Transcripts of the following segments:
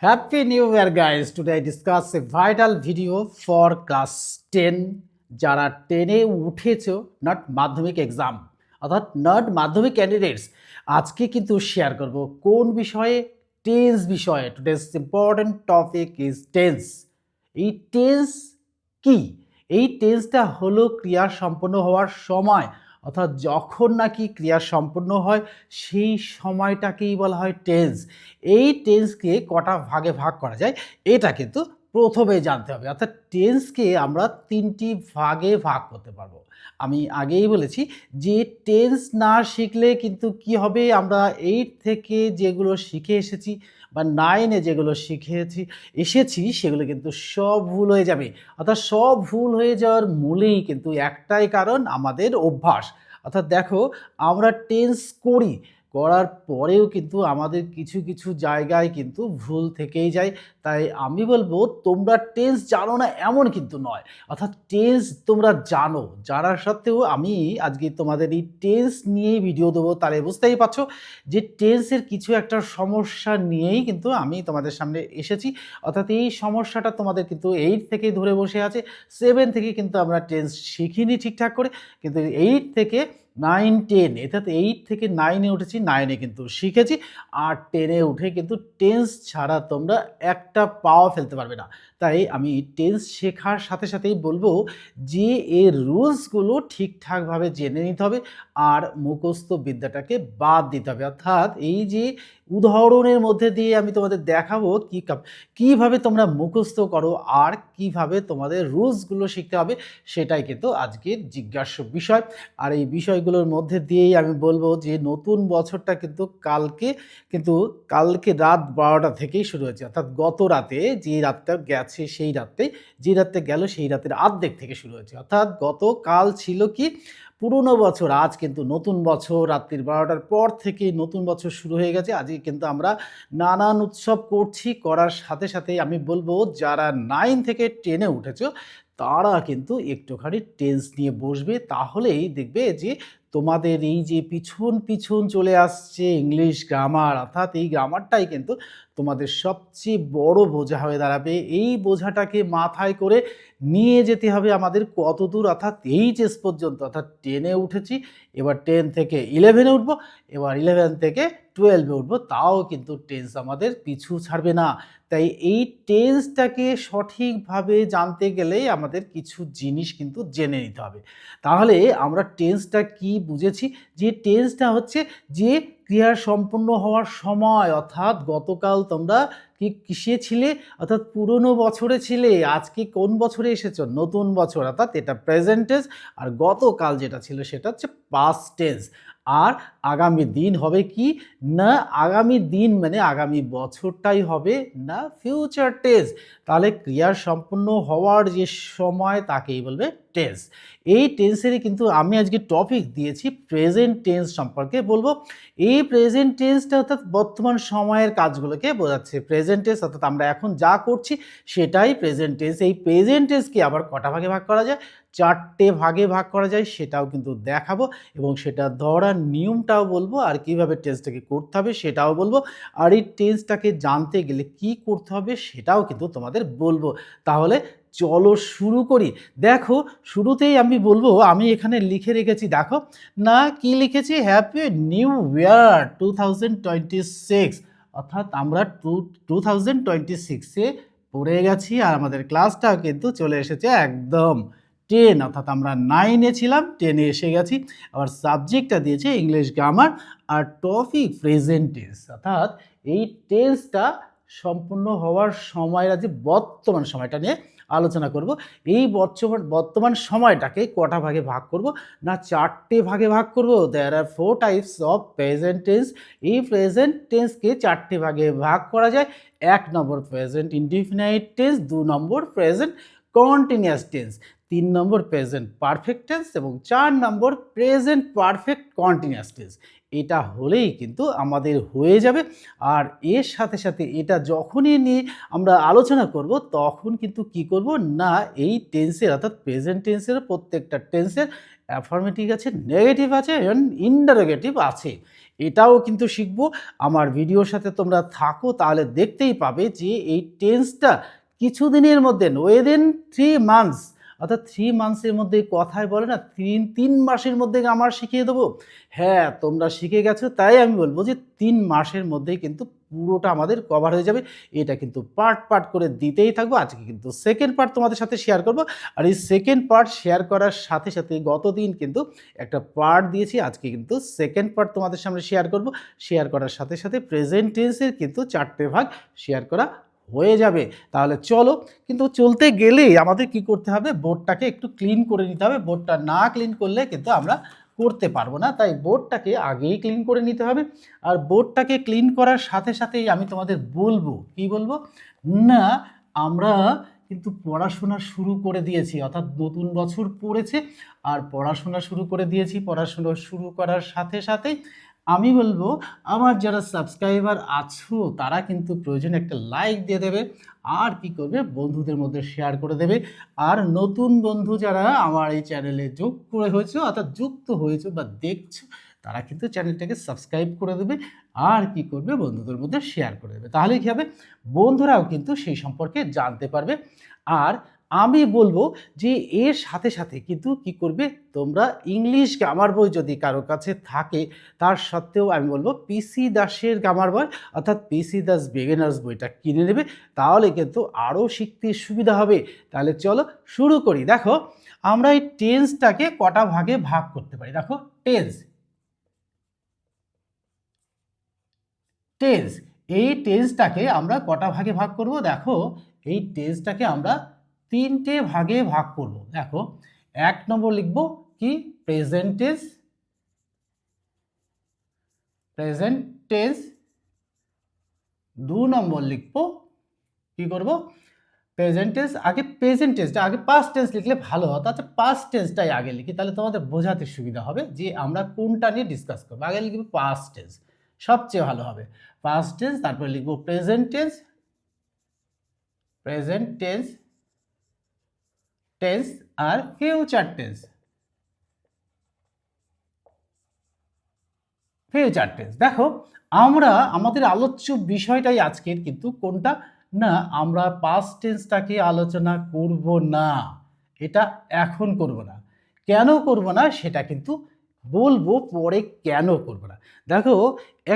Happy New Year, guys. Today I discuss a vital video for class 10 যারা 10-এ উঠেছো, not মাধ্যমিক exam অর্থাৎ not মাধ্যমিক candidates. আজকে কিন্তু শেয়ার করব কোন বিষয়ে, টেন্স বিষয়ে। Today's important topic is tense. এই টেন্স কি? এই টেন্সটা হলো ক্রিয়া সম্পন্ন হওয়ার সময়, অর্থাৎ যখন নাকি ক্রিয়া সম্পন্ন হয় সেই সময়টাকেই বলা হয় টেন্স। এই টেন্সকে কটা ভাগে ভাগ করা যায় এটা কিন্তু প্রথমে জানতে হবে। অর্থাৎ টেন্সকে আমরা 3টি ভাগে ভাগ করতে পারবো। আমি আগেই বলেছি যে টেন্স না শিখলে কিন্তু কি হবে, আমরা 8 থেকে যেগুলো শিখে এসেছি বা 9-এ যেগুলো এসেছি সেগুলো কিন্তু সব ভুল হয়ে যাবে। অর্থাৎ সব ভুল হয়ে যাওয়ার মূলেই কিন্তু একটাই কারণ, আমাদের অভ্যাস। অর্থাৎ দেখো, আমরা টেন্স করার পরেও কিন্তু আমাদের কিছু কিছু জায়গায় কিন্তু ভুল থেকেই যায়। তাই আমি বলবো তোমরা টেন্স জানো না এমন কিন্তু নয়, অর্থাৎ টেন্স তোমরা জানো। জানার সত্ত্বেও আমি আজকে তোমাদের এই টেন্স নিয়েই ভিডিও দেবো। তাহলে বুঝতেই পারছো যে টেন্সের কিছু একটা সমস্যা নিয়েই কিন্তু আমি তোমাদের সামনে এসেছি। অর্থাৎ এই সমস্যাটা তোমাদের কিন্তু 8 থেকেই ধরে বসে আছে। 7 থেকে কিন্তু আমরা টেন্স শিখিনি ঠিকঠাক করে, কিন্তু 8 থেকে 9, 10, অর্থাৎ 8 থেকে 9-এ উঠেছি, 9-এ কিন্তু শিখেছি। আর 10-এ উঠে কিন্তু টেন্স ছাড়া তোমরা একটা পাও ফেলতে পারবে না। তাই আমি টেন্স শেখার সাথে সাথেই বলবো যে এর রুলসগুলো ঠিকঠাকভাবে জেনে নিতে হবে আর মুখস্থ বিদ্যাটাকে বাদ দিতে হবে। অর্থাৎ এই যে উদাহরণের মধ্যে দিয়ে আমি তোমাদের দেখাবো কিভাবে তোমরা মুখস্থ করো আর কিভাবে তোমাদের রুলসগুলো শিখতে হবে, সেটাই কিন্তু আজকের জিজ্ঞাস্য বিষয়। আর এই বিষয়গুলোর মধ্যে দিয়েই আমি বলবো যে নতুন বছরটা কালকে রাত 12টা থেকেই শুরু হয়েছে। অর্থাৎ গত রাতে যে রাতটা গেছে, সেই রাতে যে রাতটা গেল সেই রাতের আর্ধেক থেকে শুরু হয়েছে। অর্থাৎ গতকাল ছিল কি পুরনো বছর, আজ কিন্তু নতুন বছর। রাত্রির 12টার পর থেকেই নতুন বছর শুরু হয়ে গেছে। আজকে কিন্তু আমরা নানান উৎসব করছি। করার সাথে সাথেই আমি বলবো যারা 9 থেকে 10-এ উঠেছো তারা কিন্তু একটুখানি টেন্স নিয়ে বসবে। তাহলেই দেখবে যে তোমাদের এই যে পিছন চলে আসছে ইংলিশ গ্রামার, অর্থাৎ এই গ্রামারটাই কিন্তু তোমাদের সবচেয়ে বড় বোঝা হয়ে দাঁড়াবে। এই বোঝাটাকে মাথায় করে নিয়ে যেতে হবে আমাদের কতদূর, অর্থাৎ এইচএস পর্যন্ত। অর্থাৎ 10-এ উঠেছি, এবার 10 থেকে 11-এ উঠবো, এবার 11 থেকে 12-এ উঠবো, তাও কিন্তু টেন্স আমাদের পিছু ছাড়বে না। তাই এই টেন্সটাকে সঠিকভাবে জানতে গেলে আমাদের কিছু জিনিস কিন্তু জেনে নিতে হবে। তাহলে আমরা টেন্সটা কি বুঝেছি, যে টেন্সটা হচ্ছে যে ক্রিয়া সম্পন্ন হওয়ার সময়। অর্থাৎ গতকাল তোমরা কিসে ছিলে, অর্থাৎ পুরনো বছরে ছিলে। আজকে কোন বছরে এসেছো? নতুন বছর, অর্থাৎ এটা প্রেজেন্ট টেন্স। আর গতকাল যেটা ছিল সেটা হচ্ছে পাস্ট টেন্স। আর আগামী দিন হবে কি না, আগামী দিন মানে আগামী বছরটাই হবে না ফিউচার টেন্স। তাহলে ক্রিয়া সম্পন্ন হওয়ার যে সময় তাকেই বলবে টেন্স। এই টেন্সেরই কিন্তু আমি আজকে টপিক দিয়েছি প্রেজেন্ট টেন্স সম্পর্কে বলবো। এই প্রেজেন্ট টেন্সটা অর্থাৎ বর্তমান সময়ের কাজগুলোকে বোঝাচ্ছে। প্রেজেন্ট টেন্স অর্থাৎ আমরা এখন যা করছি সেটাই প্রেজেন্ট টেন্স। এই প্রেজেন্ট টেন্সকে আবার কটা ভাগে ভাগ করা যায়? 4টে ভাগে ভাগ করা যায়, সেটাও কিন্তু দেখাবো এবং সেটা ধরার নিয়মটাও বলবো, আর কিভাবে টেন্সটাকে করতে হবে সেটাও বলবো। আর এই টেন্সটাকে জানতে গেলে কি করতে হবে সেটাও কিন্তু তোমাদের বলবো। তাহলে চলো শুরু করি। দেখো, শুরুতেই আমি বলবো, আমি এখানে লিখে রেখেছি, দেখো না কি লিখেছি, হ্যাপি নিউ ইয়ার 2026। অর্থাৎ আমরা 2026-এ পড়ে গেছি আর আমাদের ক্লাসটাও কিন্তু চলে এসেছে একদম 10, অর্থাৎ আমরা 9-এ ছিলাম, 10-এ এসে গেছি। আবার সাবজেক্টটা দিয়েছে ইংলিশ গ্রামার আর টপিক প্রেজেন্ট টেন্স। অর্থাৎ এই টেন্সটা সম্পূর্ণ হওয়ার সময়ের যে বর্তমান সময়টা নিয়ে আলোচনা করব। এই বর্তমান সময়টাকে কটা ভাগে ভাগ করব না, 4টে ভাগে ভাগ করব। দেয়ার আর 4 টাইপস অফ প্রেজেন্ট টেন্স। এই প্রেজেন্ট টেন্সকে 4টে ভাগে ভাগ করা যায়। 1 নম্বর প্রেজেন্ট ইনডিফিনাইট টেন্স, 2 নম্বর প্রেজেন্ট কন্টিনিউয়াস টেন্স, 3 নম্বর প্রেজেন্ট পারফেক্ট টেন্স এবং 4 নম্বর প্রেজেন্ট পারফেক্ট কন্টিনিউয়াস টেন্স। এটা হলেই কিন্তু আমাদের হয়ে যাবে। আর এর সাথে সাথে এটা যখনই নিয়ে আমরা আলোচনা করব তখন কিন্তু কি করব না, এই টেন্সের অর্থাৎ প্রেজেন্ট টেন্সের প্রত্যেকটা টেন্সের অ্যাফার্মেটিভ আছে, নেগেটিভ আছে এবং ইন্টারোগেটিভ আছে। এটাও কিন্তু শিখবো। আমার ভিডিওর সাথে তোমরা থাকো, তাহলে দেখতেই পাবে যে এই টেন্সটা কিছুদিনের মধ্যে উইদিন 3 মান্থস, অর্থাৎ 3 মান্থসের মধ্যে, কথায় বলে না 3 মাসের মধ্যে গ্রামার শিখিয়ে দেবো। হ্যাঁ, তোমরা শিখে গেছো, তাই আমি বলব যে 3 মাসের মধ্যেই কিন্তু পুরোটা আমাদের কভার হয়ে যাবে। এটা কিন্তু পার্ট করে দিতেই থাকবো। আজকে কিন্তু সেকেন্ড পার্ট তোমাদের সাথে শেয়ার করব। আর এই সেকেন্ড পার্ট শেয়ার করার সাথে সাথে গতদিন কিন্তু একটা পার্ট দিয়েছি, আজকে কিন্তু সেকেন্ড পার্ট তোমাদের সামনে শেয়ার করব। শেয়ার করার সাথে সাথে প্রেজেন্ট টেন্সের কিন্তু 4টে ভাগ শেয়ার করা হয়ে যাবে। তাহলে চলো, কিন্তু চলতে গেলেই আমাদের কি করতে হবে, বোর্ডটাকে একটু ক্লিন করে নিতে হবে। বোর্ডটা না ক্লিন করলে কিন্তু আমরা করতে পারবো না, তাই বোর্ডটাকে আগেই ক্লিন করে নিতে হবে। আর বোর্ডটাকে ক্লিন করার সাথে সাথেই আমি তোমাদের বলবো, কি বলবো না, আমরা কিন্তু পড়াশোনা শুরু করে দিয়েছি, অর্থাৎ নতুন বছর পড়েছে আর পড়াশোনা শুরু করে দিয়েছি। পড়াশোনা শুরু করার সাথে সাথেই আমি বলবো, আমার যারা সাবস্ক্রাইবার আছো তারা কিন্তু প্রয়োজনে একটা লাইক দিয়ে দেবে, আর কি করবে, বন্ধুদের মধ্যে শেয়ার করে দেবে। আর নতুন বন্ধু যারা আমার এই চ্যানেলে যোগ করে হয়েছে, অর্থাৎ যুক্ত হয়েছে বা দেখছো, তারা কিন্তু চ্যানেলটাকে সাবস্ক্রাইব করে দেবে, আর কি করবে, বন্ধুদের মধ্যে শেয়ার করে দেবে। তাহলে কি হবে, বন্ধুরাও কিন্তু সেই সম্পর্কে জানতে পারবে। আর আমি বলবো যে এর সাথে সাথে কিন্তু কি করবে, তোমরা ইংলিশ গ্রামার বই যদি কারো কাছে থাকে, তার সত্ত্বেও আমি বলবো পিসি দাসের গ্রামার বই, অর্থাৎ পিসি দাস বিগিনার্স বইটা কিনে নেবে, তাহলে কিন্তু আরও শিখতে সুবিধা হবে। তাহলে চলো শুরু করি। দেখো, আমরা এই টেন্সটাকে কটা ভাগে ভাগ করতে পারি। দেখো, টেন্স টেন্স এই টেন্সটাকে আমরা কটা ভাগে ভাগ করব। দেখো, এই টেন্সটাকে আমরা 3টে ভাগে ভাগ করব। দেখো, 1 নম্বর লিখব কি, প্রেজেন্ট টেন্স। প্রেজেন্ট টেন্স 2 নম্বর লিখব, কি করব, প্রেজেন্ট টেন্স। আগে প্রেজেন্ট টেন্সটা, আগে পাস্ট টেন্স লিখলে ভালো হতো। আচ্ছা, পাস্ট টেন্সটাই আগে লিখি, তাহলে তোমাদের বোঝাতে সুবিধা হবে যে আমরা কোনটা নিয়ে ডিসকাস করবো। আগে লিখব পাস্ট টেন্স, সবচেয়ে ভালো হবে পাস্ট টেন্স। তারপরে লিখব present tense, present tense tense আর ফিউচার টেন্স, ফিউচার টেন্স। দেখো, আমরা আমাদের আলোচ্য বিষয়টাই আজকের কিন্তু কোনটা, না, আমরা পাস্ট টেন্সটাকে আলোচনা করব না, এটা এখন করব না। কেন করব না সেটা কিন্তু বলবো পরে, কেন করব না। দেখো,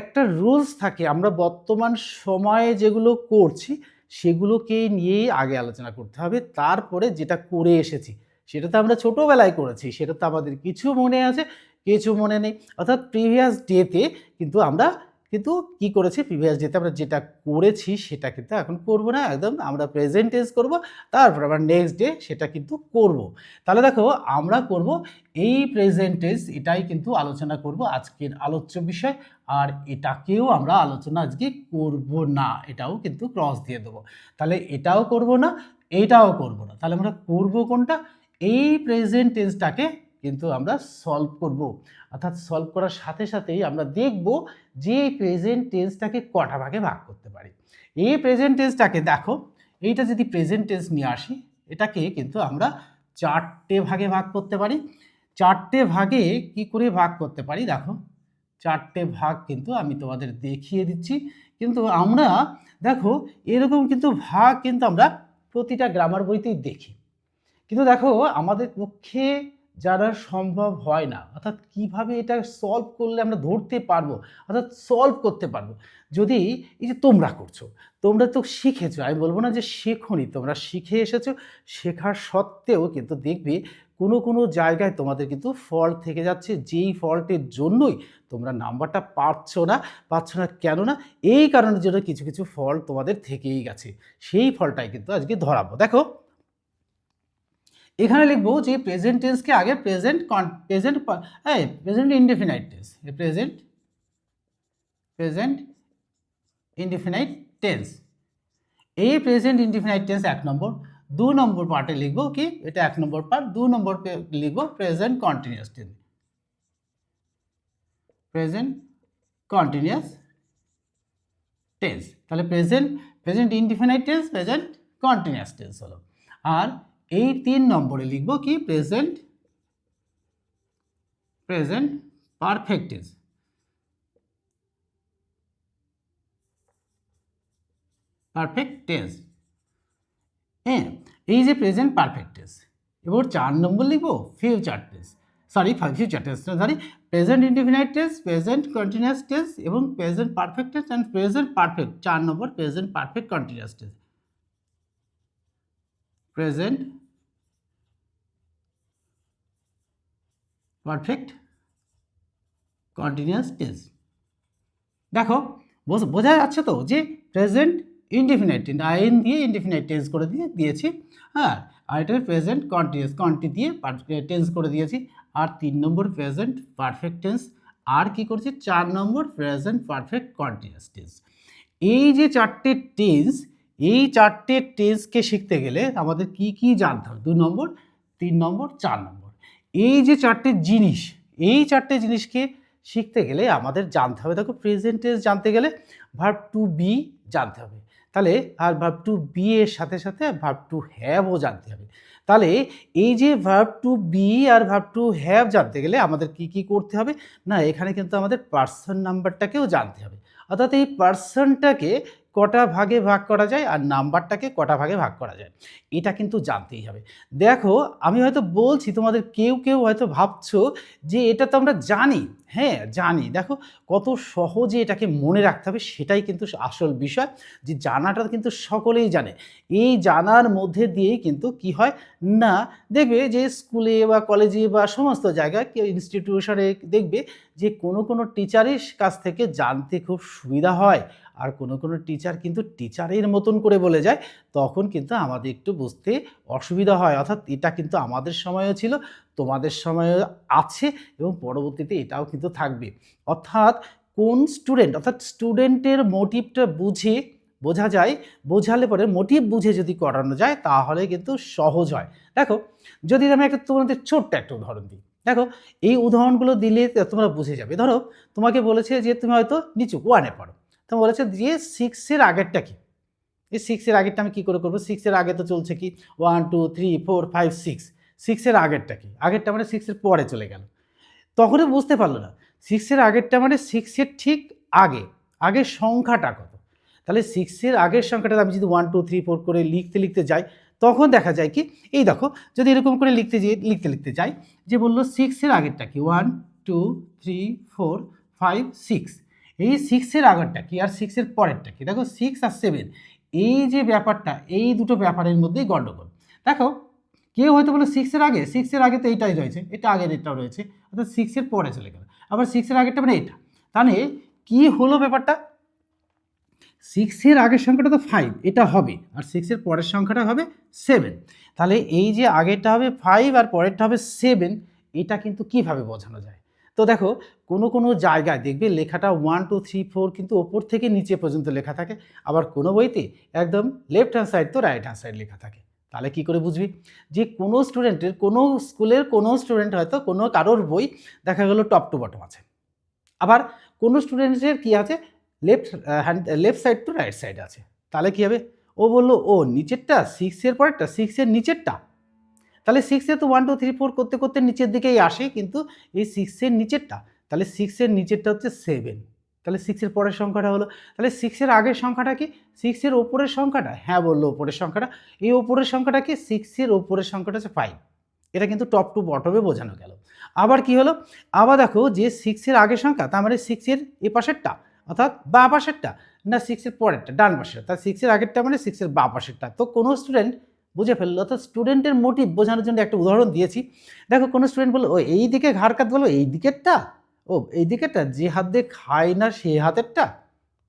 একটা রুলস থাকে, আমরা বর্তমান সময়ে যেগুলো করছি সেগুলোকে নিয়েই আগে আলোচনা করতে হবে, তারপরে যেটা করে এসেছি সেটা তো আমরা ছোটোবেলায় করেছি, সেটা তো আমাদের কিছু মনে আছে, কিছু মনে নেই। অর্থাৎ প্রিভিয়াস ডেতে কিন্তু আমরা কিন্তু কি করেছি, প্রিভিয়াস ডেতে আমরা যেটা করেছি সেটা কিন্তু এখন করব না, একদম আমরা প্রেজেন্ট টেন্স করব, তারপর আবার নেক্সট ডে সেটা কিন্তু করব। তাহলে দেখো, আমরা করব এই প্রেজেন্ট টেন্স, এটাই কিন্তু আলোচনা করব আজকের আলোচ্য বিষয়। আর এটাকেও আমরা আলোচনা আজকে করব না, এটাও কিন্তু ক্রস দিয়ে দেবো। তাহলে এটাও করব না, এইটাও করব না, তাহলে আমরা করব কোনটা, এই প্রেজেন্ট টেন্সটাকে কিন্তু আমরা সলভ করব। অর্থাৎ সলভ করার সাথে সাথেই আমরা দেখব যে এই প্রেজেন্ট টেন্সটাকে কটা ভাগে ভাগ করতে পারি। এই প্রেজেন্ট টেন্সটাকে দেখো, এইটা যদি প্রেজেন্ট টেন্স নিয়ে আসি, এটাকে কিন্তু আমরা 4টে ভাগে ভাগ করতে পারি। 4টে ভাগে কি করে ভাগ করতে পারি, দেখো 4টে ভাগ কিন্তু আমি তোমাদের দেখিয়ে দিচ্ছি। কিন্তু আমরা দেখো, এরকম কিন্তু ভাগ কিন্তু আমরা প্রতিটা গ্রামার বইতেই দেখি, কিন্তু দেখো আমাদের পক্ষে যারা সম্ভব হয় না, অর্থাৎ কিভাবে এটা সলভ করলে আমরা ধরতে পারবো, অর্থাৎ সলভ করতে পারবো। যদি এই যে তোমরা করছো, তোমরা তো শিখেছো, আমি বলবো না যে শেখোনি, তোমরা শিখে এসেছো, শেখার সত্ত্বেও কিন্তু দেখবে কোনো কোনো জায়গায় তোমাদের কিন্তু ফল্ট থেকে যাচ্ছে, যেই ফল্টের জন্যই তোমরা নাম্বারটা পাচ্ছ না কেন না, এই কারণের জন্য কিছু কিছু ফল্ট তোমাদের থেকেই গেছে, সেই ফলটাই কিন্তু আজকে ধরাবো। দেখো, এখানে লিখবো যে প্রেজেন্ট টেন্সকে আগে present indefinite tense, present indefinite tense, এই প্রেজেন্ট ইনডেফিনাইট টেন্স 1 নম্বর। 2 নম্বর পার্টে লিখবো কি, এটা 1 নম্বর পার্ট, 2 নম্বর লিখবো present continuous tense, present continuous tense. তাহলে present indefinite tense, present continuous tense হলো। আর এই 3 নম্বরে লিখবো কি, present perfect tense, perfect tense. হ্যাঁ, এই যে প্রেজেন্ট পারফেক্ট টেন্স, এবার 4 নম্বর লিখবো ফিউচার টেন্স, ফিউচার টেন্স না, present indefinite tense, present continuous tense এবং present perfect tense and present perfect. 4 নম্বর present perfect continuous tense, present perfect continuous tense. দেখো বোঝা যাচ্ছে তো যে প্রেজেন্ট ইনডিফিনাইট টেন্স, আইএন দিয়ে ইনডিফিনাইট টেন্স করে দিয়েছি, হ্যাঁ, আর এটা প্রেজেন্ট কন্টিনিউয়াস, কন্টি দিয়ে টেন্স করে দিয়েছি। আর 3 নম্বর প্রেজেন্ট পারফেক্ট টেন্স, আর কি করছি 4 নম্বর প্রেজেন্ট পারফেক্ট কন্টিনিউয়াস টেন্স। এই যে 4টে টেন্স, এই 4টে টেন্সকে শিখতে গেলে আমাদের কি কি জানতে হবে? 2 নম্বর, 3 নম্বর, 4 নম্বর। এই যে 4টে জিনিস, এই 4টে জিনিসকে শিখতে গেলে আমাদের জানতে হবে, দেখো প্রেজেন্ট টেন্স জানতে গেলে ভার্ব টু বি জানতে হবে, তাহলে আর ভার্ব টু বি এর সাথে সাথে ভার্ব টু হ্যাভও জানতে হবে। তাহলে এই যে ভার্ব টু বি আর ভার্ব টু হ্যাভ জানতে গেলে আমাদের কি কি করতে হবে না, এখানে কিন্তু আমাদের পার্সন নাম্বারটাকেও জানতে হবে, অর্থাৎ এই পার্সনটাকে কটা ভাগে ভাগ করা যায় আর নাম্বারটাকে কটা ভাগে ভাগ করা যায়, এটা কিন্তু জানতেই হবে। দেখো আমি হয়তো বলছি, তোমাদের কেউ কেউ হয়তো ভাবছো যে এটা তো আমরা জানি, হ্যাঁ জানি, দেখো কত সহজে এটাকে মনে রাখতে হবে সেটাই কিন্তু আসল বিষয়, যে জানাটা কিন্তু সকলেই জানে। এই জানার মধ্যে দিয়েই কিন্তু কি হয় না, দেখবে যে স্কুলে বা কলেজে বা সমস্ত জায়গায় কেউ ইনস্টিটিউশনে দেখবে যে কোনো টিচারের কাছ থেকে জানতে খুব সুবিধা হয়, আর কোনো টিচার কিন্তু টিচারের মতন করে বলে যায়, তখন কিন্তু আমাদের একটু বুঝতে অসুবিধা হয়। অর্থাৎ এটা কিন্তু আমাদের সময়ও ছিল, তোমাদের সময়ও আছে এবং পরবর্তীতে এটাও কিন্তু থাকবে। অর্থাৎ কোন স্টুডেন্ট, অর্থাৎ স্টুডেন্টের মোটিভটা বোঝা যায়, বোঝালে পরে মোটিভ বুঝে যদি করানো যায় তাহলে কিন্তু সহজ হয়। দেখো যদি আমি তোমাদের ছোট্ট একটা উদাহরণ দিই, দেখো এই উদাহরণগুলো দিলে তোমরা বুঝে যাবে। ধরো তোমাকে বলেছে যে তুমি হয়তো নিচু 1-এ পড়ো, তো বলেছে যে 6-এর আগেরটা কি, এই 6-এর আগেরটা আমি কী করে করবো, 6-এর আগে তো চলছে কি 1 2 3 4 5 6, 6-এর আগেরটা কি, আগেরটা মানে 6-এর পরে চলে গেল, তখনই বুঝতে পারলো না 6-এর আগেরটা মানে 6-এর ঠিক আগে, আগের সংখ্যাটা কত। তাহলে 6-এর আগের সংখ্যাটা আমি যদি 1 2 3 4 করে লিখতে যাই, তখন দেখা যায় কি, এই দেখো যদি এরকম করে লিখতে যাই যে বললো 6-এর আগেরটা কি 1 2 3 4 5 6, এই 6-এর আগেরটা কি আর 6-এর পরেরটা কি, দেখো 6 আর 7, এই যে ব্যাপারটা, এই দুটো ব্যাপারের মধ্যেই গণ্ডগোল। দেখো কেউ হয়তো বলে 6-এর আগে, 6-এর আগে তো এইটাই রয়েছে, এটা আগের এটাও রয়েছে, অর্থাৎ 6-এর পরে চলে গেল, আবার 6-এর আগেরটা মানে এটা, তাহলে কি হলো ব্যাপারটা, 6-এর আগের সংখ্যাটা তো 5, এটা হবে, আর 6-এর পরের সংখ্যাটা হবে 7, তাহলে এই যে আগেরটা হবে 5 আর পরেরটা হবে 7, এটা কিন্তু কিভাবে বোঝানো যায়? তো দেখো কোনো জায়গায় দেখবে লেখাটা 1 2 3 4 কিন্তু ওপর থেকে নিচে পর্যন্ত লেখা থাকে, আবার কোনো বইতে একদম লেফট হ্যান্ড সাইড তো রাইট হ্যান্ড সাইড লেখা থাকে। তাহলে কি করে বুঝবি যে কোনো স্টুডেন্টের, কোনো স্কুলের কোনো স্টুডেন্ট হয়তো কোনো কারোর বই দেখা গেল টপ টু বটম আছে, আবার কোনো স্টুডেন্টের কি আছে left side to right side আছে, তাহলে কি হবে, ও বললো ও নিচেরটা 6-এর পরেরটা 6-এর নিচেরটা, তাহলে 6-এ তো 1 2 3 4 করতে করতে নিচের দিকেই আসে, কিন্তু এই 6-এর নিচেরটা, তাহলে 6-এর নিচেরটা হচ্ছে 7, তাহলে 6-এর পরের সংখ্যাটা হলো, তাহলে 6-এর আগের সংখ্যাটা কি, 6-এর ওপরের সংখ্যাটা, হ্যাঁ বললো ওপরের সংখ্যাটা, এই ওপরের সংখ্যাটা কি 6-এর ওপরের সংখ্যাটা হচ্ছে 5, এটা কিন্তু টপ টু বটমে বোঝানো গেল। আবার কি হলো, আবার দেখো যে 6-এর আগের সংখ্যা, তার মানে 6-এর এ পাশেরটা অর্থাৎ বা পাশেরটা, না 6-এর পরেরটা ডান পাশেরটা, তার 6-এর আগেরটা মানে 6-এর বা পাশেরটা। তো কোনো স্টুডেন্ট বুঝে ফেললো, অর্থাৎ স্টুডেন্টের মোটিভ বোঝানোর জন্য একটা উদাহরণ দিয়েছি। দেখো কোনো স্টুডেন্ট বললো ও এই দিকে ঘাড় কাত, বললো এই দিকেরটা, ও এই দিকেরটা যে হাত দিয়ে খায় না সেই হাতেরটা,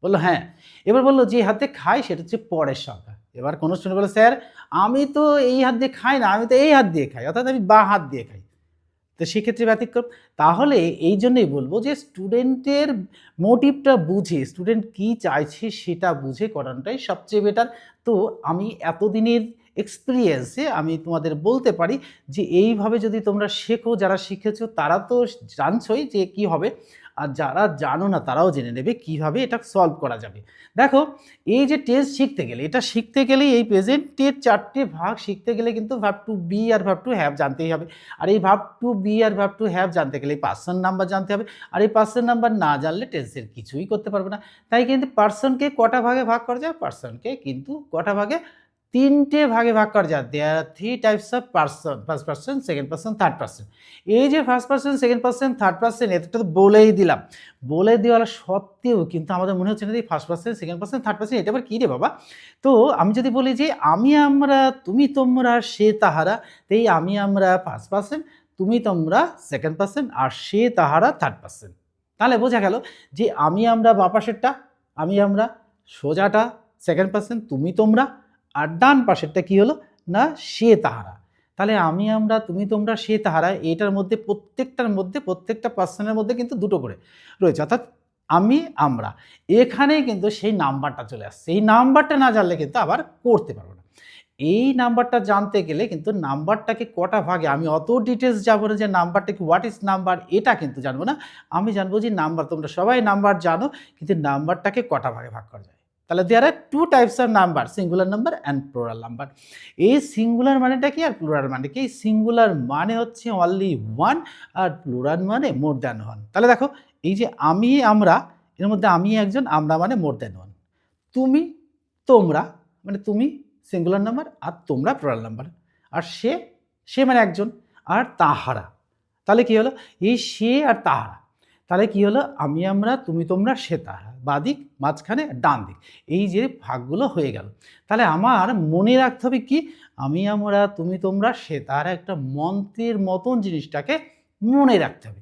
বললো হ্যাঁ, এবার বললো যে হাত দিয়ে খায় সেটা হচ্ছে পরের সংখ্যা। এবার কোনো স্টুডেন্ট বললো স্যার আমি তো এই হাত দিয়ে খাই না, আমি তো এই হাত দিয়ে খাই, অর্থাৎ আমি বা হাত দিয়ে খাই, তো সেক্ষেত্রে ব্যতিক্রম। তাহলে এই জন্যই বলবো যে স্টুডেন্টের মোটিভটা বুঝে, স্টুডেন্ট কি চাইছে সেটা বুঝে করানোটাই সবচেয়ে বেটার। তো আমি এতদিনের এক্সপিরিয়েন্সে আমি তোমাদের বলতে পারি যে এইভাবে যদি তোমরা শেখো, যারা শিখেছো তারা তো জানছোই যে কি হবে, আর যারা জানো না তারাও জেনে নেবে কিভাবে এটা সলভ করা যাবে। দেখো, এই যে টেন্স শিখতে গেলে, এটা শিখতে গেলে এই প্রেজেন্টের 4টে ভাগ শিখতে গেলে কিন্তু ভার্ব টু বি আর ভার্ব টু হ্যাভ জানতেই হবে। আর এই ভার্ব টু বি আর ভার্ব টু হ্যাভ জানতে গেলে এই পার্সন নাম্বার জানতে হবে। আর এই পার্সন নাম্বার না জানলে টেন্সের কিছুই করতে পারবে না। তাই কিন্তু পার্সনকে কটা ভাগে ভাগ করা যায়? পার্সনকে কিন্তু কটা ভাগে? 3টে ভাগে ভাগ করা যায়। দেয়ার আর 3 types of person, first person, second person, third person. এই যে first person, second person, third person, এটা তো বলেই দিলাম। বলে দেওয়ার সত্ত্বেও কিন্তু আমাদের মনে হচ্ছে না যে first person, second person, third person এটা আবার কী রে বাবা? তো আমি যদি বলি যে আমি আমরা, তুমি তোমরা, সে তাহারা, তো এই আমি আমরা ফার্স্ট পার্সন, তুমি তোমরা সেকেন্ড পার্সন, আর সে তাহারা থার্ড পার্সন। তাহলে বোঝা গেল যে আমি আমরা বাঁ পাশেরটা, আমি আমরা সোজাটা সেকেন্ড পার্সন, তুমি তোমরা, আর ডান পাশেরটা কি হলো না সে তাহারা। তাহলে আমি আমরা, তুমি তোমরা, সে তাহারা, এটার মধ্যে প্রত্যেকটার মধ্যে প্রত্যেকটা পার্সনের মধ্যে কিন্তু দুটো করে রয়েছে, অর্থাৎ আমি আমরা। এখানেই কিন্তু সেই নাম্বারটা চলে আসছে। এই নাম্বারটা না জানলে কিন্তু আবার করতে পারবো না। এই নাম্বারটা জানতে গেলে কিন্তু নাম্বারটাকে কটা ভাগে, আমি অত ডিটেলস যাবো না যে নাম্বারটা কি, হোয়াট ইজ নাম্বার, এটা কিন্তু জানবো না। আমি জানবো যে নাম্বার, তোমরা সবাই নাম্বার জানো, কিন্তু নাম্বারটাকে কটা ভাগে ভাগ করা যায়। তাহলে দেয়ার আর 2 types of number, singular number and plural number. এই সিঙ্গুলার মানেটা কি আর প্লুরাল মানে কি? সিঙ্গুলার মানে হচ্ছে অনলি ওয়ান, আর প্লুরাল মানে মোর দ্যান ওয়ান। তাহলে দেখো, এই যে আমি আমরা, এর মধ্যে আমি একজন, আমরা মানে মোর দ্যান ওয়ান। তুমি তোমরা মানে তুমি সিঙ্গুলার নাম্বার, আর তোমরা প্লুরাল নাম্বার। আর সে, সে মানে একজন, আর তাহারা, তাহলে কি হলো? এই সে আর তাহারা, তাহলে কি হলো? আমি আমরা, তুমি তোমরা, সে তাহারা, বাদিক, মাঝখানে, ডান দিক, এই যে ভাগগুলো হয়ে গেল। তাহলে আমার মনে রাখতে হবে কি? আমি আমরা, তুমি তোমরা, সে তাহারা, একটা মন্ত্রের মতন জিনিসটাকে মনে রাখতে হবে।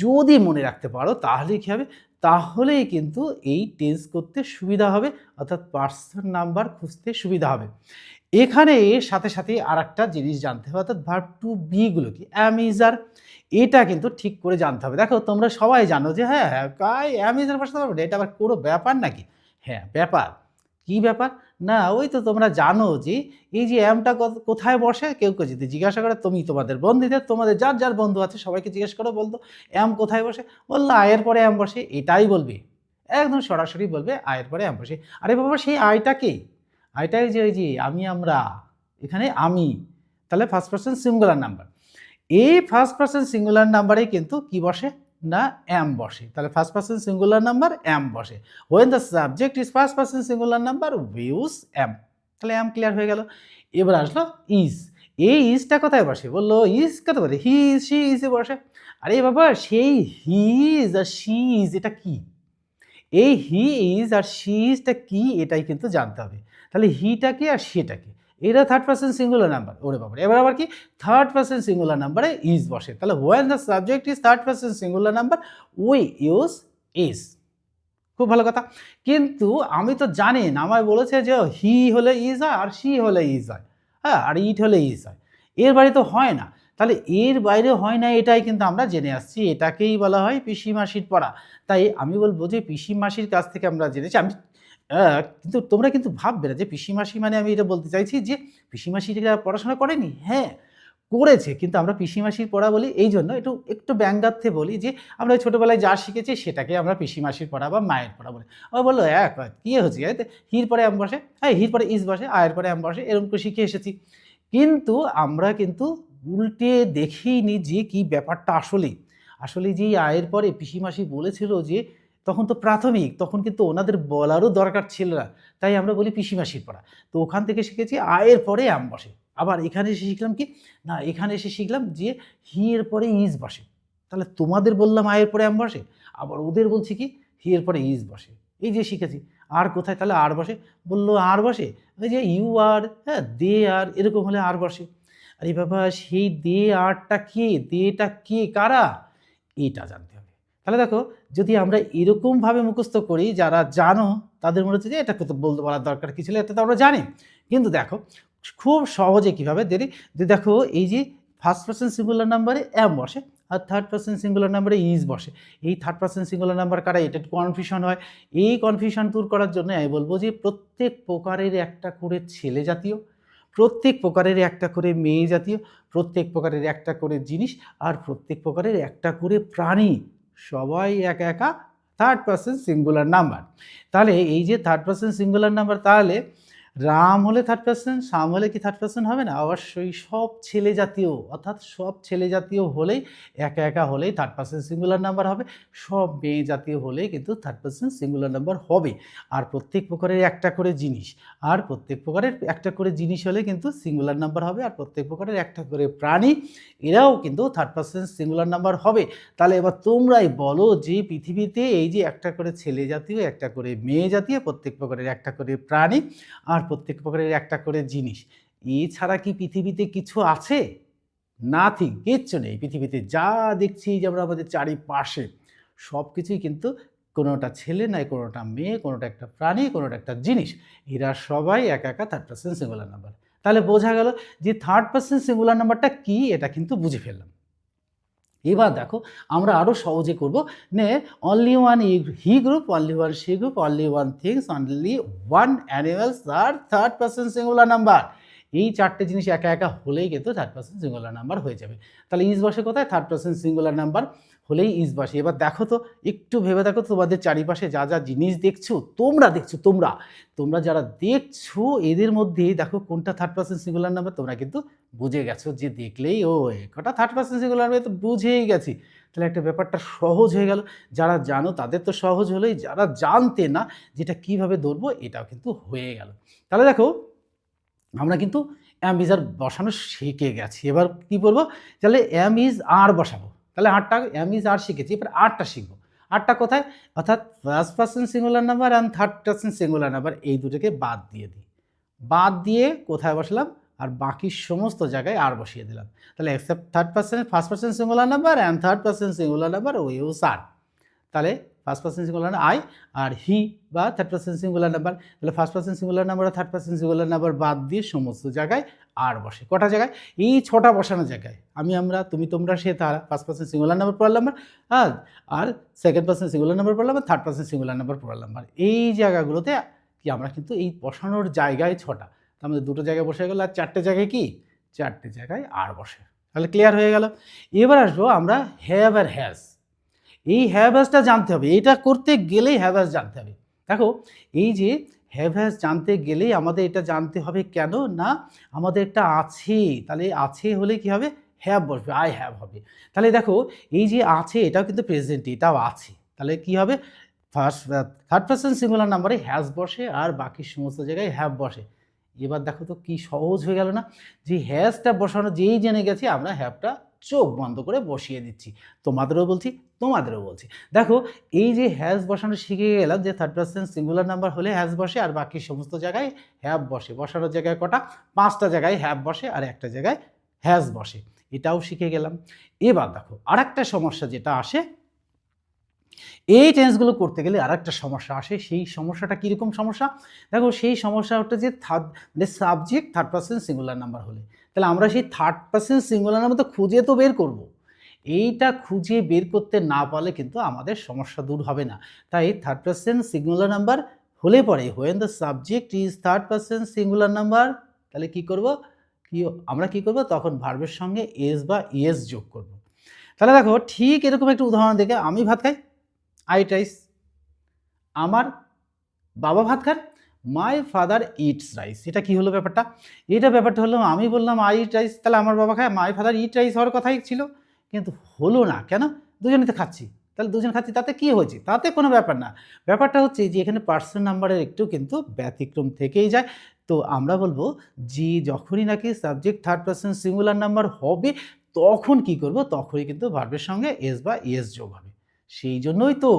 যদি মনে রাখতে পারো তাহলে কী হবে? তাহলেই কিন্তু এই টেন্স করতে সুবিধা হবে, অর্থাৎ পার্সন নাম্বার খুঁজতে সুবিধা হবে। এখানে এর সাথে সাথে আর একটা জিনিস জানতে হবে, অর্থাৎ ভার্ব টু বি গুলো কি, অ্যাম ইজ আর, এটা কিন্তু ঠিক করে জানতে হবে। দেখো, তোমরা সবাই জানো যে হ্যাঁ অ্যাম ইজ আর বসাতে পারবে না, এটা আবার কোনো ব্যাপার নাকি? হ্যাঁ ব্যাপার। কি ব্যাপার? না ওই তো তোমরা জানো যে এই যে অ্যামটা কোথায় বসে, কেউ কেউ যদি জিজ্ঞাসা করে, তুমি তোমাদের বন্ধুদের, তোমাদের যার যার বন্ধু আছে সবাইকে জিজ্ঞেস করো, বলতো অ্যাম কোথায় বসে, বললো আয়ের পরে অ্যাম বসে, এটাই বলবে, একদম সরাসরি বলবে আয়ের পরে অ্যাম বসে। আরে বাবা, সেই আয়টা কে? আয়টাই যে ওই যে আমি আমরা, এখানে আমি, তাহলে ফার্স্ট পার্সন সিঙ্গুলার নাম্বার। এই ফার্স্ট পার্সন সিঙ্গুলার নাম্বারে কিন্তু কি বসে না অ্যাম বসে। তাহলে first person singular number am বসে। When the subject is first person singular number we use am. তাহলে অ্যাম ক্লিয়ার হয়ে গেল। এবার আসলো ইজ। এই ইজটা কোথায় বসে? বললো ইজ কত বলে, হি ইজ, শি ইজে বসে। আরে বাবা, সেই হি ইজ আর শি ইজ এটা কি? এই হি ইজ আর শি ইজটা কি এটাই কিন্তু জানতে হবে। তাহলে হিটা কি আর সেটা কি? এটা থার্ড পার্সন সিঙ্গুলার নাম্বার। ওরে বাবা, এবার আবার কি থার্ড পার্সন সিঙ্গুলার নাম্বারে ইজ বসে। তাহলে when the subject is third person singular number we use is. খুব ভালো কথা। কিন্তু আমি তো জানি না, আমায় বলেছে যে হি হলে ইজ হয় আর শি হলে ইজ হয়, হ্যাঁ, আর ইট হলে ইজ হয়। এর বাইরে তো হয় না। তাহলে এর বাইরে হয় না, এটাই কিন্তু আমরা জেনে আসছি, এটাকেই বলা হয় পিসি মাসির পড়া। তাই আমি বলবো যে পিসি মাসির কাছ থেকে আমরা জেনেছি। আমি কিন্তু তোমরা কিন্তু ভাববে না যে পিসি মাসি মানে আমি এটা বলতে চাইছি যে পিসি মাসিরা পড়াশোনা করেনি। হ্যাঁ, করেছে, কিন্তু আমরা পিসি মাসির পড়া বলি এই জন্য, একটু একটু ব্যঙ্গার্থে বলি যে আমরা ছোটোবেলায় যা শিখেছি সেটাকে আমরা পিসি মাসির পড়া বা মায়ের পড়া বলি। ও বললো এক কী হচ্ছে, হির পরে আম বসে, হ্যাঁ হির পরে ইজ বসে, আয়ের পরে আম বসে, এরকম করে শিখে এসেছি। কিন্তু আমরা কিন্তু উল্টে দেখিনি যে কি ব্যাপারটা আসলে। আসলে যে আয়ের পরে পিসি মাসি বলেছিল যে তখন তো প্রাথমিক, তখন কিন্তু ওনাদের বলারও দরকার ছিল না, তাই আমরা বলি পিসি মাসির পড়া। তো ওখান থেকে শিখেছি আয়ের পরে আম বসে। আবার এখানে এসে শিখলাম কি না, এখানে এসে শিখলাম যে হি এর পরে ইজ বসে। তাহলে তোমাদের বললাম আয়ের পরে আম বসে, আবার ওদের বলছি কি হি এর পরে ইজ বসে। এই যে শিখেছি। আর কোথায় তাহলে আর বসে? বললো আর বসে, ওই যে ইউ আর, হ্যাঁ দে আর, এরকম হলে আর বসে। আরে বাবা, সেই দে আরটা কে, দেটা কে, কারা, এটা জানতে হবে। তাহলে দেখো, যদি আমরা এরকমভাবে মুখস্থ করি, যারা জানো তাদের মনে হচ্ছে যে এটা তো বলতে বলার দরকার কি ছিল, এটা তো আমরা জানি। কিন্তু দেখো খুব সহজে কীভাবে দেরি, যে দেখো এই যে ফার্স্ট পার্সন সিঙ্গুলার নাম্বারে অ্যাম বসে আর থার্ড পার্সন সিঙ্গুলার নাম্বারে ইজ বসে। এই থার্ড পার্সন সিঙ্গুলার নাম্বার কারা, এটা একটু কনফিউশন হয়। এই কনফিউশন দূর করার জন্য আমি বলবো যে প্রত্যেক প্রকারের একটা করে ছেলে জাতীয়, প্রত্যেক প্রকারের একটা করে মেয়ে জাতীয়, প্রত্যেক প্রকারের একটা করে জিনিস, আর প্রত্যেক প্রকারের একটা করে প্রাণী সবাই একা একা থার্ড পারসন সিঙ্গুলার নাম্বার। তাহলে এই যে থার্ড পারসন সিঙ্গুলার নাম্বার, তাহলে রাম হলে থার্ড পারসন, শ্যাম হলে কি থার্ড পারসন হবে না? অবশ্যই সব ছেলে জাতীয়, অর্থাৎ সব ছেলে জাতীয় হলেই একা একা হলেই থার্ড পারসন সিঙ্গুলার নাম্বার হবে, সব মেয়ে জাতীয় হলেই কিন্তু থার্ড পারসন সিঙ্গুলার নাম্বার হবে। আর প্রত্যেক প্রকারের একটা করে জিনিস, আর প্রত্যেক প্রকারের একটা করে জিনিস হলে কিন্তু সিঙ্গুলার নাম্বার হবে, আর প্রত্যেক প্রকারের একটা করে প্রাণী, এরাও কিন্তু থার্ড পারসন সিঙ্গুলার নাম্বার হবে। তাহলে এবার তোমরাই বলো যে পৃথিবীতে এই যে একটা করে ছেলে জাতীয়, একটা করে মেয়ে জাতীয়, প্রত্যেক প্রকারের একটা করে প্রাণী, আর প্রত্যেক প্রকারের একটা করে জিনিস, এছাড়া কি পৃথিবীতে কিছু আছে? নাথিং, কিচ্ছু নেই পৃথিবীতে। যা দেখছি যে আমরা আমাদের চারিপাশে সব কিছুই কিন্তু কোনোটা ছেলে নয়, কোনোটা মেয়ে, কোনোটা একটা প্রাণী, কোনোটা একটা জিনিস, এরা সবাই একা একা থার্ড পারসন সিঙ্গুলার নাম্বার। তাহলে বোঝা গেল যে থার্ড পারসন সিঙ্গুলার নাম্বারটা কি, এটা কিন্তু বুঝে ফেললাম। এবার দেখো আমরা আরও সহজে করব। নে only one he group, only one she group, only one things, only one animals আর থার্ড পারসন সিঙ্গুলার নাম্বার। এই চারটে জিনিস একা একা হলেই কিন্তু থার্ড পারসন সিঙ্গুলার নাম্বার হয়ে যাবে। তাহলে ইজ বসে কোথায়? থার্ড পারসন সিঙ্গুলার নাম্বার হলেই ইজ বসে। এবার দেখো তো, একটু ভেবে দেখো তোমাদের চারিপাশে যা যা জিনিস দেখছো, তোমরা যারা দেখছো এদের মধ্যে দেখো কোনটা থার্ড পারসন সিঙ্গুলার নাম্বার, তোমরা কিন্তু বুঝে গেছো যে দেখলেই ও কটা থার্ড পারসন সিঙ্গুলার নাম্বার, তো বুঝেই গেছি। তাহলে একটা ব্যাপারটা সহজ হয়ে গেল। যারা জানো তাদের তো সহজ হলোই, যারা জানতে না যেটা কিভাবে ধরবো এটাও কিন্তু হয়ে গেল। তাহলে দেখো আমরা কিন্তু অ্যাম ইজ আর বসানো শিখে গেছি। এবার কি করবো? তাহলে অ্যাম ইজ আর বসাবো। তাহলে আটটা অ্যাম ইজ আর শিখেছি, এবার আটটা শিখবো। আটটা কোথায়? অর্থাৎ first person singular number and third person singular number, এই দুটোকে বাদ দিয়ে দিই। বাদ দিয়ে কোথায় বসালাম? আর বাকি সমস্ত জায়গায় আর বসিয়ে দিলাম। তাহলে except third person, first person singular number and third person singular number ও ইউজ আর। তাহলে ফার্স্ট পারসন সিঙ্গুলার আই আর হি বা থার্ড পারসন সিঙ্গুলার নাম্বার। তাহলে ফার্স্ট পারসন সিঙ্গুলার নাম্বার আর থার্ড পারসন সিঙ্গুলার নাম্বার বাদ দিয়ে সমস্ত জায়গায় আর বসে। কটা জায়গায়? এই ছটা বসানো জায়গায়। আমি, আমরা, তুমি, তোমরা, সে, তারা, ফার্স্ট পারসন সিঙ্গুলার নাম্বার পড়লাম আর সেকেন্ড পারসন সিঙ্গুলার নাম্বার পড়লাম, আর থার্ড পারসন সিঙ্গুলার নাম্বার পড়লাম। এই জায়গাগুলোতে কি আমরা কিন্তু এই বসানোর জায়গায় ছটা, তার মধ্যে দুটো জায়গায় বসে গেল, আর চারটে জায়গায় কি? চারটে জায়গায় আর বসে। তাহলে ক্লিয়ার হয়ে গেল। এবার আসবো আমরা হ্যাভ আর হ্যাজ। এই হ্যাভ হ্যাজটা জানতে হবে, এটা করতে গেলেই হ্যাভ হ্যাজ জানতে হবে। দেখো এই যে হ্যাভ হ্যাজ জানতে গেলেই আমাদের এটা জানতে হবে, কেন না আমাদের একটা আছে, তাহলে আছে হলে কি হবে? হ্যাভ বসবে, আই হ্যাভ হবে। তাহলে দেখো এই যে আছে এটাও কিন্তু প্রেজেন্ট, এটাও আছে, তাহলে কি হবে? থার্ড পারসন সিঙ্গুলার নাম্বারে হ্যাজ বসে আর বাকি সমস্ত জায়গায় হ্যাভ বসে। এবার দেখো তো কি সহজ হয়ে গেল না? যে হ্যাজটা বসানো যেই জেনে গেছি, আমরা হ্যাভটা চোখ বন্ধ করে বসিয়ে দিচ্ছি। তোমাদেরও বলছি, তোমাদেরও বলছি। দেখো এই যে হ্যাজ বসানো শিখে গেলাম যে থার্ড পারসন সিঙ্গুলার নাম্বার হলে হ্যাজ বসে আর বাকি সমস্ত জায়গায় হ্যাভ বসে। বসানোর জায়গায় কটা? 5টা জায়গায় হ্যাভ বসে আর একটা জায়গায় হ্যাজ বসে, এটাও শিখে গেলাম। এবার দেখো আরেকটা সমস্যা যেটা আসে, এই টেন্সগুলো করতে গেলে আরেকটা সমস্যা আসে। সেই সমস্যাটা কীরকম সমস্যা? দেখো সেই সমস্যাটা যে মানে subject third person singular number হলে, তাহলে আমরা সেই থার্ড পারসন সিঙ্গুলার নাম্বার তো খুঁজে তো বের করব। এইটা খুঁজে বের করতে না পারলে কিন্তু আমাদের সমস্যা দূর হবে না। তাই থার্ড পারসন সিঙ্গুলার নাম্বার হলে পরে when the subject is third person singular number, তাহলে কি করব? আমরা কি করব? তখন ভার্বের সঙ্গে এস বা ইএস যোগ করব। তাহলে দেখো ঠিক এরকম একটা উদাহরণ দেখে, আমি ভাত খাই, আই ইট রাইস। আমার বাবা ভাত খান, মাই ফাদার ইটস রাইস। এটা কি হলো ব্যাপারটা? ব্যাপারটা হলো আমি বললাম আই ইট রাইস, তাহলে আমার বাবা খায়, মাই ফাদার ইট রাইস হওয়ার কথাই ছিল, কিন্তু হলো না কেন? দুজনে তো খাচ্ছি, তাহলে দুজন খাচ্ছি, তাতে কি হয়েছে? তাতে কোনো ব্যাপার না। ব্যাপারটা হচ্ছে যে এখানে পার্সন নাম্বারের একটু কিন্তু ব্যতিক্রম থেকেই যায়। তো আমরা বলবো যে যখনই নাকি subject third person singular number হবে, তখন কি করব? তখনই কিন্তু ভার্বের সঙ্গে এস বা ইএস যোগ হবে। সেই জন্যই তো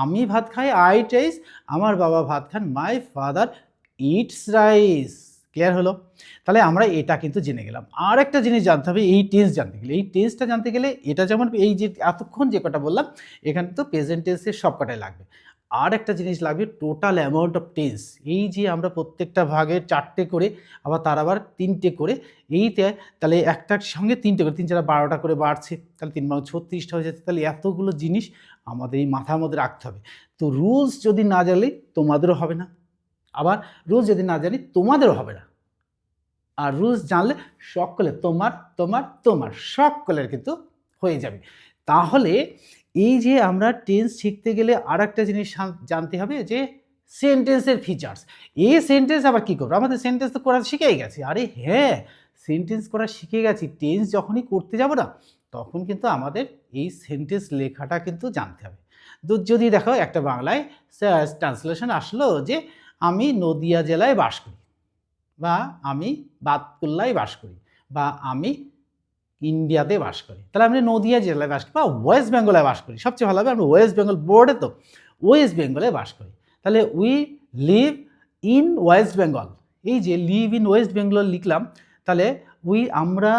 আমি ভাত খাই, আই ইট রাইস, আমার বাবা ভাত খান, my father eats rice. Clear হলো? তাহলে আমরা এটা কিন্তু জেনে গেলাম। আর একটা জিনিস জানতে হবে, এই টেন্স জানতে গেলে, এই টেন্সটা জানতে গেলে এটা যেমন এই যে এতক্ষণ যে কটা বললাম, এখানে তো প্রেজেন্ট টেন্সের সব কটাই লাগবে। আর একটা জিনিস লাগবে, টোটাল অ্যামাউন্ট অফ টেন্স। এই যে আমরা প্রত্যেকটা ভাগে 4টে করে, আবার তার আবার 3টে করে, এইতে তাহলে একটার সঙ্গে 3টে করে, 3 4 12টা করে বাড়ছে, তাহলে 3 × 36টা হয়ে যাচ্ছে। তাহলে এতগুলো জিনিস আমাদের এই মাথার মধ্যে রাখতে হবে। তো রুলস যদি না জানলে তোমাদেরও হবে না, আবার রুলস যদি না জানি তোমাদেরও হবে না। আর রুলস জানলে সকলে, তোমার তোমার তোমার সকলের কিন্তু হয়ে যাবে। তাহলে এই যে আমরা টেন্স শিখতে গেলে আরেকটা জিনিস জানতে হবে যে সেন্টেন্সের ফিচার্স। এই সেন্টেন্স আবার কি করবো? আমাদের সেন্টেন্স তো করা শিখেই গেছি। আরে হ্যাঁ, সেন্টেন্স করা শিখে গেছি, টেন্স যখনই করতে যাব না তখন কিন্তু আমাদের এই সেন্টেন্স লেখাটা কিন্তু জানতে হবে। তো যদি দেখো একটা বাংলায় ট্রান্সলেশন আসলো যে আমি নদিয়া জেলায় বাস করি, বা আমি বাতকুল্লায় বাস করি, বা আমি ইন্ডিয়াতে বাস করি, তাহলে আমি নদিয়া জেলায় বাস করি বা ওয়েস্ট বেঙ্গলে বাস করি। সবচেয়ে ভালো হবে আমরা ওয়েস্ট বেঙ্গল বোর্ডে তো ওয়েস্ট বেঙ্গলে বাস করি। তাহলে we live in West Bengal, এই যে লিভ ইন ওয়েস্ট বেঙ্গল লিখলাম, তাহলে আমরা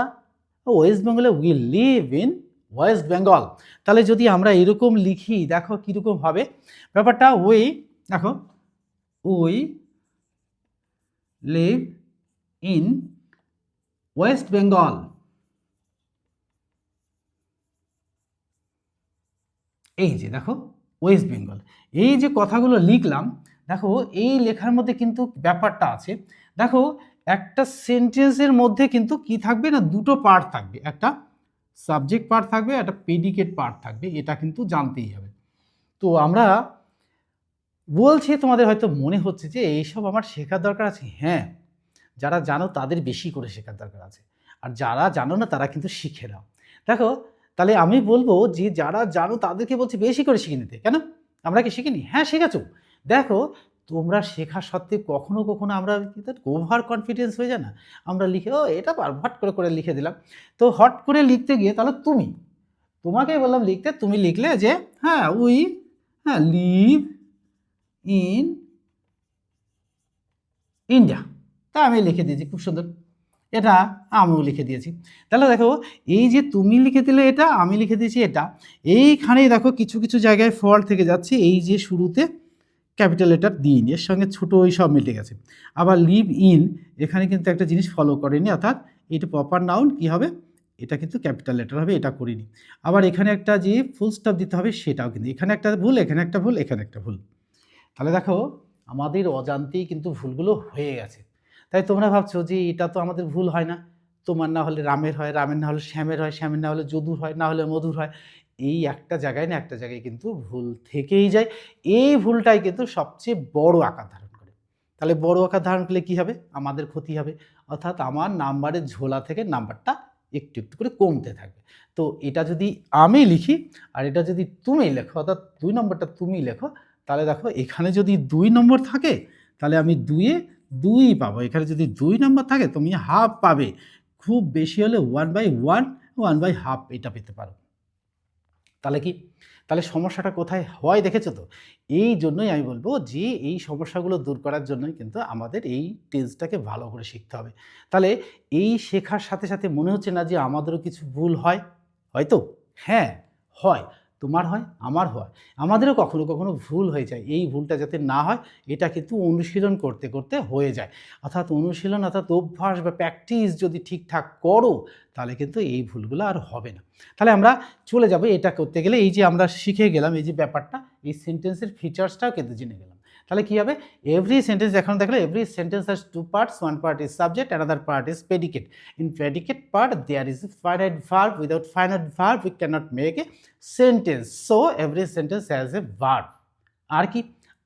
ওয়েস্ট বেঙ্গলে we live in West Bengal. তাহলে যদি আমরা এরকম লিখি দেখো কীরকম হবে ব্যাপারটা। দেখো we live in West Bengal, এই যে দেখো ওয়েস্ট বেঙ্গল, এই যে কথাগুলো লিখলাম দেখো এই লেখার মধ্যে কিন্তু ব্যাপারটা আছে। দেখো একটা সেন্টেন্সের মধ্যে কিন্তু কি থাকবে না, দুটো পার্ট থাকবে, একটা সাবজেক্ট পার্ট থাকবে, একটা প্রেডিকেট পার্ট থাকবে, এটা কিন্তু জানতেই হবে। তো আমরা বলছি, তোমাদের হয়তো মনে হচ্ছে যে এইসব আমার শেখার দরকার আছে। হ্যাঁ, যারা জানো তাদের বেশি করে শেখার দরকার আছে, আর যারা জানো না তারা কিন্তু শিখে নাও। দেখো তাহলে আমি বলবো যে যারা জানো তাদেরকে বলছি বেশি করে শিখে নিতে। কেন? আমরা কি শিখিনি? হ্যাঁ শিখেছো। দেখো তোমরা শেখা সত্ত্বে কখনো কখনো আমরা ওভার কনফিডেন্স হয়ে যায় না, আমরা লিখে এটা পারবো, হট করে করে লিখে দিলাম। তো হট করে লিখতে গিয়ে তাহলে তোমাকেই বললাম লিখতে, তুমি লিখলে যে হ্যাঁ লিভ ইন ইন্ডিয়া, তা আমি লিখে দিয়েছি খুব সুন্দর, এটা আমিও লিখে দিয়েছি। তাহলে দেখো এই যে তুমি লিখে দিলে এটা, আমি লিখে দিয়েছি এটা, এইখানেই দেখো কিছু কিছু জায়গায় ফল্ট থেকে যাচ্ছে। এই যে শুরুতে ক্যাপিটাল লেটার দিইনি, এর সঙ্গে ছোটো ওই সব মিটে গেছে। আবার লিভ ইন এখানে কিন্তু একটা জিনিস ফলো করেনি, অর্থাৎ এটা প্রপার নাউন কী হবে, এটা কিন্তু ক্যাপিটাল লেটার হবে, এটা করিনি। আবার এখানে একটা যে ফুল স্টপ দিতে হবে সেটাও কিন্তু, এখানে একটা ভুল, এখানে একটা ভুল, এখানে একটা ভুল। তাহলে দেখো আমাদের অজান্তেই কিন্তু ভুলগুলো হয়ে গেছে। তাই তোমরা ভাবছো যে এটা তো আমাদের ভুল হয় না, তোমার না হলে রামের হয়, রামের না হলে শ্যামের হয়, শ্যামের না হলে যদুর হয়, না হলে মধুর হয়। এই একটা জায়গায় না একটা জায়গায় কিন্তু ভুল থেকেই যায়। এই ভুলটাই কিন্তু সবচেয়ে বড় আকার ধারণ করে। তাহলে বড় আকার ধারণ করলে কী হবে? আমাদের ক্ষতি হবে, অর্থাৎ আমার নাম্বারের ঝোলা থেকে নাম্বারটা একটু একটু করে কমতে থাকবে। তো এটা যদি আমি লিখি আর এটা যদি তুমি লেখো, অর্থাৎ 2 নম্বরটা তুমি লেখো, তাহলে দেখো এখানে যদি 2 নম্বর থাকে তাহলে আমি 2-এ 2 পাবো। এখানে যদি 2 নম্বর থাকে তুমি হাফ পাবে, খুব বেশি হলে 1/1, 1/2 এটা পেতে পারো। তাহলে কি, তাহলে সমস্যাটা কোথায় হয় দেখেছো তো? এই জন্যই আমি বলবো যে এই সমস্যাগুলো দূর করার জন্যই কিন্তু আমাদের এই টেন্সটাকে ভালো করে শিখতে হবে। তাহলে এই শেখার সাথে সাথে মনে হচ্ছে না যে আমাদেরও কিছু ভুল হয়? হয়তো? হ্যাঁ, হয়। তোমার হয়, আমার হয়। আমাদেরও কখনো কখনো ভুল হয়ে যায়। এই ভুলটা যাতে না হয় এটা কিন্তু অনুশীলন করতে করতে হয়ে যায়। অর্থাৎ অনুশীলন অর্থাৎ অভ্যাস বা প্র্যাকটিস যদি ঠিকঠাক করো তাহলে কিন্তু এই ভুলগুলো আর হবে না। তাহলে আমরা চলে যাব এটা করতে গেলে, এই যে আমরা শিখে গেলাম এই যে ব্যাপারটা, এই সেন্টেন্সের ফিচার্সটাও কিন্তু জেনে গেলাম। তাহলে কী হবে? এভরি সেন্টেন্স এখন দেখলে every sentence has 2 parts, one part is subject, another part is predicate. In predicate part there is a finite verb, without finite verb we cannot make a sentence, so every sentence has a verb.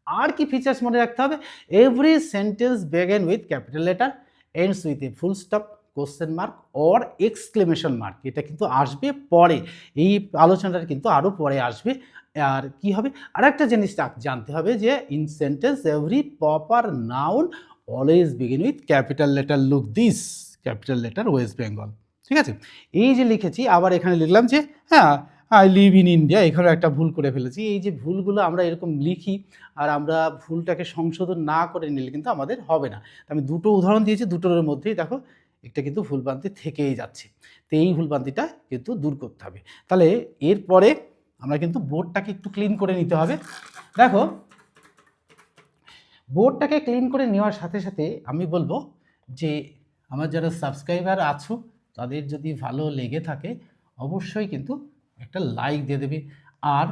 আর কি features মনে রাখতে হবে? Every sentence begin with capital letter, ends with a full stop, question mark or exclamation mark, এটা কিন্তু আসবে পরে, এই আলোচনাটা কিন্তু আরও পরে আসবে। আর কি হবে, আরেকটা জিনিস জানতে হবে যে in sentence every proper noun always begin with capital letter, look this capital letter West Bengal. ঠিক আছে, এই যে লিখেছি আবার এখানে লিখলাম যে হ্যাঁ আই লিভ ইন ইন্ডিয়া, এখানেও একটা ভুল করে ফেলেছি। এই যে ভুলগুলো আমরা এরকম লিখি আর আমরা ভুলটাকে সংশোধন না করে নিলে কিন্তু আমাদের হবে না। আমি দুটো উদাহরণ দিয়েছি, দুটোর মধ্যেই দেখো একটা কিন্তু ভুলভ্রান্তি থেকেই যাচ্ছে। তো এই ভুলভ্রান্তিটা কিন্তু দূর করতে হবে। তাহলে এরপরে আমরা কিন্তু বোর্ডটাকে একটু ক্লিন করে নিতে হবে। দেখো বোর্ডটাকে ক্লিন করে নেওয়ার সাথে সাথে আমি বলবো যে আমার যারা সাবস্ক্রাইবার আছো তাদের যদি ভালো লেগে থাকে অবশ্যই কিন্তু একটা লাইক দিয়ে দেবে। আর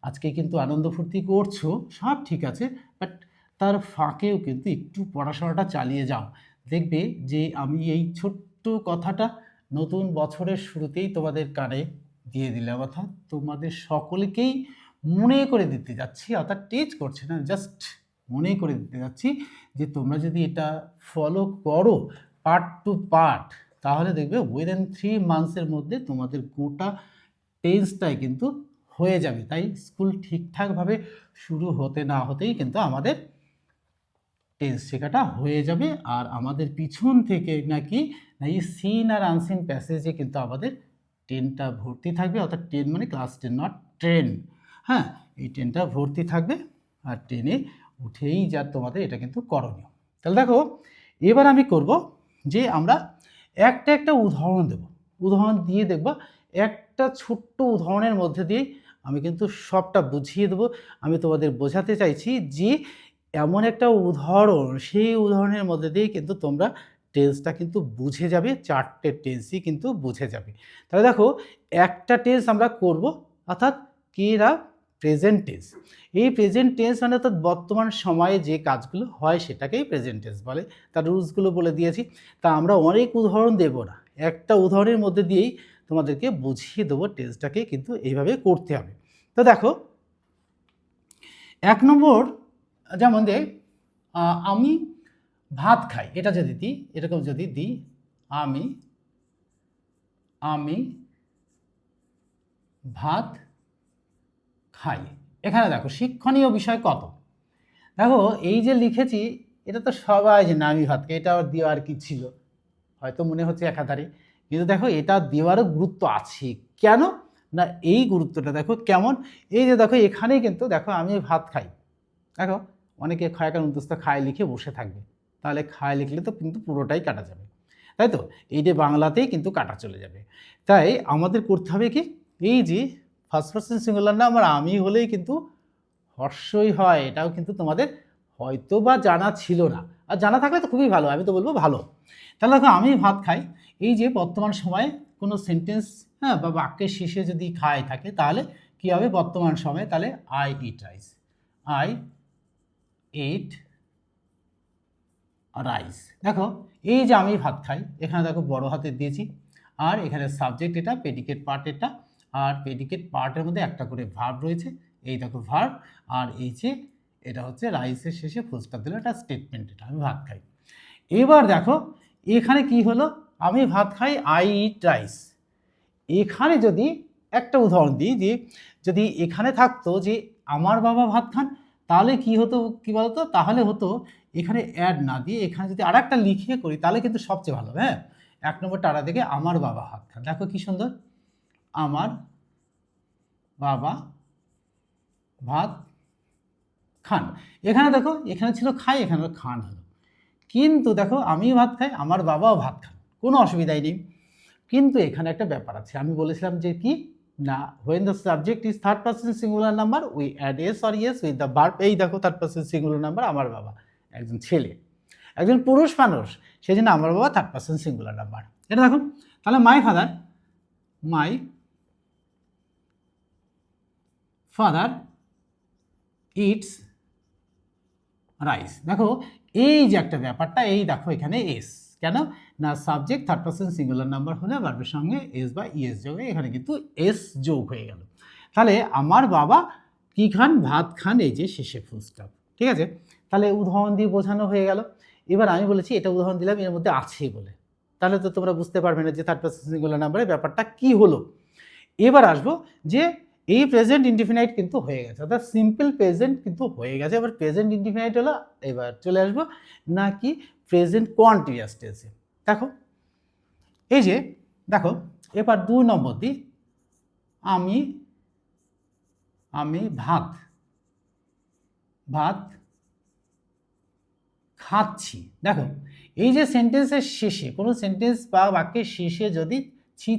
আজকে কিন্তু আনন্দ ফুর্তি করছো, সব ঠিক আছে, বাট তার ফাঁকেও কিন্তু একটু পড়াশোনাটা চালিয়ে যাও। দেখবে যে আমি এই ছোট্ট কথাটা নতুন বছরের শুরুতেই তোমাদের কানে দিয়ে দিলাম, অর্থাৎ তোমাদের সকলকেই মনে করে দিতে যাচ্ছি, অর্থাৎ টিচ করছে না, জাস্ট মনে করে দিতে যাচ্ছি যে তোমরা যদি এটা ফলো করো পার্ট টু পার্ট, তাহলে দেখবে উইদিন 3 মান্থসের মধ্যে তোমাদের গোটা টেন্সটাই কিন্তু হয়ে যাবে। তাই স্কুল ঠিকঠাকভাবে শুরু হতে না হতেই কিন্তু আমাদের টেন্স শেখাটা হয়ে যাবে। আর আমাদের পিছন থেকে নাকি এই সিন আর আনসিন প্যাসেজে কিন্তু আমাদের টেনটা ভর্তি থাকবে, অর্থাৎ টেন মানে ক্লাস 10 নট ট্রেন। হ্যাঁ, এই টেনটা ভর্তি থাকবে আর ট্রেনে উঠেই যা তোমাদের এটা কিন্তু করণীয়। তাহলে দেখো এবার আমি করব যে আমরা একটা একটা উদাহরণ দেব, উদাহরণ দিয়ে দেখব, একটা ছোট্ট উদাহরণের মধ্যে দিয়ে আমি কিন্তু সবটা বুঝিয়ে দেবো। আমি তোমাদের বোঝাতে চাইছি যে এমন একটা উদাহরণ, সেই উদাহরণের মধ্যে দিয়ে কিন্তু তোমরা টেন্সটা কিন্তু বুঝে যাবে, 4টে টেন্সই কিন্তু বুঝে যাবে। তাহলে দেখো একটা টেন্স আমরা করব, অর্থাৎ কি না, প্রেজেন্ট টেন্স। এই প্রেজেন্ট টেন্স মানে অর্থাৎ বর্তমান সময়ে যে কাজগুলো হয় সেটাকেই প্রেজেন্ট টেন্স বলে। তার রুলসগুলো বলে দিয়েছি। তা আমরা অনেক উদাহরণ দেব না, একটা উদাহরণের মধ্যে দিয়েই তোমাদেরকে বুঝিয়ে দেবো টেন্সটাকে কিন্তু এইভাবে করতে হবে। তো দেখো 1 নম্বর যেমন যে আমি ভাত খাই, এটা যদি দিই, এরকম যদি দিই আমি আমি ভাত খাই, এখানে দেখো শিক্ষণীয় বিষয় কত। দেখো এই যে লিখেছি এটা তো সবাই যে না আমি ভাত খাই, এটা আবার দেওয়ার কি ছিল, হয়তো মনে হচ্ছে একাধারে, কিন্তু দেখো এটা দেওয়ারও গুরুত্ব আছে। কেন না, এই গুরুত্বটা দেখো কেমন। এই যে দেখো এখানেই কিন্তু দেখো আমি ভাত খাই, দেখো অনেকে খায়কার উন্তস্ত খায় লিখে বসে থাকবে, তাহলে খায় লিখলে তো কিন্তু পুরোটাই কাটা যাবে, তাই তো, এই যে বাংলাতেই কিন্তু কাটা চলে যাবে। তাই আমাদের করতে হবে কি, এই যে ফার্স্ট পারসন সিঙ্গুলার না আমার আমি হলেই কিন্তু হর্ষই হয়, এটাও কিন্তু তোমাদের হয়তো বা জানা ছিল না, আর জানা থাকলে তো খুবই ভালো, আমি তো বলবো ভালো। তাহলে দেখো আমি ভাত খাই, এই যে বর্তমান সময়ে কোনো সেন্টেন্স হ্যাঁ বা বাক্যের শেষে যদি খাই থাকে তাহলে কী হবে বর্তমান সময়ে, তাহলে I eat rice, I eat rice. দেখো এই যে আমি ভাত খাই, এখানে দেখো বড় হাতে দিয়েছি, আর এখানে সাবজেক্ট এটা, প্রেডিকেট পার্ট এটা, আর প্রেডিকেট পার্টের মধ্যে একটা করে ভার্ব রয়েছে, এই দেখো ভার্ব, আর এই যে এটা হচ্ছে রাইসের শেষে ফুল স্টপ দিলে এটা স্টেটমেন্ট, এটা আমি ভাত খাই। এবার দেখো এখানে কি হলো, আমি ভাত খাই আই ইট রাইস। এখানে যদি একটা উদাহরণ দিই যে যদি এখানে থাকতো যে আমার বাবা ভাত খান, তাহলে কি হতো কি বলতো, তাহলে হতো এখানে অ্যাড না দিয়ে এখানে যদি আর একটা লিখে করি তাহলে কিন্তু সবচেয়ে ভালো। হ্যাঁ, 1 নম্বর টাড়া থেকে আমার বাবা ভাত খান, দেখো কি সুন্দর, আমার বাবা ভাত খান। এখানে দেখো এখানে ছিল খাই, এখানে খান হলো, কিন্তু দেখো আমি ভাত খাই আমার বাবাও ভাত খান, কোনো অসুবিধাই নেই। কিন্তু এখানে একটা ব্যাপার আছে, আমি বলেছিলাম যে কি না, when the subject is third person singular number we add s or yes with the verb। এই দেখো থার্ড পারসন সিঙ্গুলার নাম্বার, আমার বাবা একজন ছেলে, একজন পুরুষ মানুষ, সেই জন্য আমার বাবা থার্ড পারসন সিঙ্গুলার নাম্বার। এটা দেখো তাহলে মাই ফাদার ইটস রাইস। দেখো এই যে একটা ব্যাপারটা, এই দেখো এখানে এস, কেন না subject third person singular number হলে ভার্বের সঙ্গে এস বা ইএস যোগ হয়ে এখানে কিন্তু এস যোগ হয়ে গেল। তাহলে আমার বাবা কি খান, ভাত খান, এই যে শেষে ফুল স্টপ। ঠিক আছে, তাহলে উদাহরণ দিয়ে বোঝানো হয়ে গেল। এবার আমি বলেছি এটা উদাহরণ দিলাম এর মধ্যে আছে বলে, তাহলে তো তোমরা বুঝতে পারবে না যে থার্ড পারসন সিঙ্গুলার নাম্বারের ব্যাপারটা কি হলো। এবার আসবো যে এই প্রেজেন্ট ইনডিফিনাইট কিন্তু হয়ে গেছে, অর্থাৎ সিম্পল প্রেজেন্ট কিন্তু হয়ে গেছে। এবার প্রেজেন্ট ইনডিফিনাইট হলো, এবার চলে আসবো নাকি প্রেজেন্ট কন্টিনিউয়াস টেন্সে। দেখো এই যে দেখো এবার 2 নম্বর দিই, আমি ভাত খাচ্ছি। দেখো এই যে সেন্টেন্সের শেষে, কোনো সেন্টেন্স বা বাক্যের শেষে যদি ছি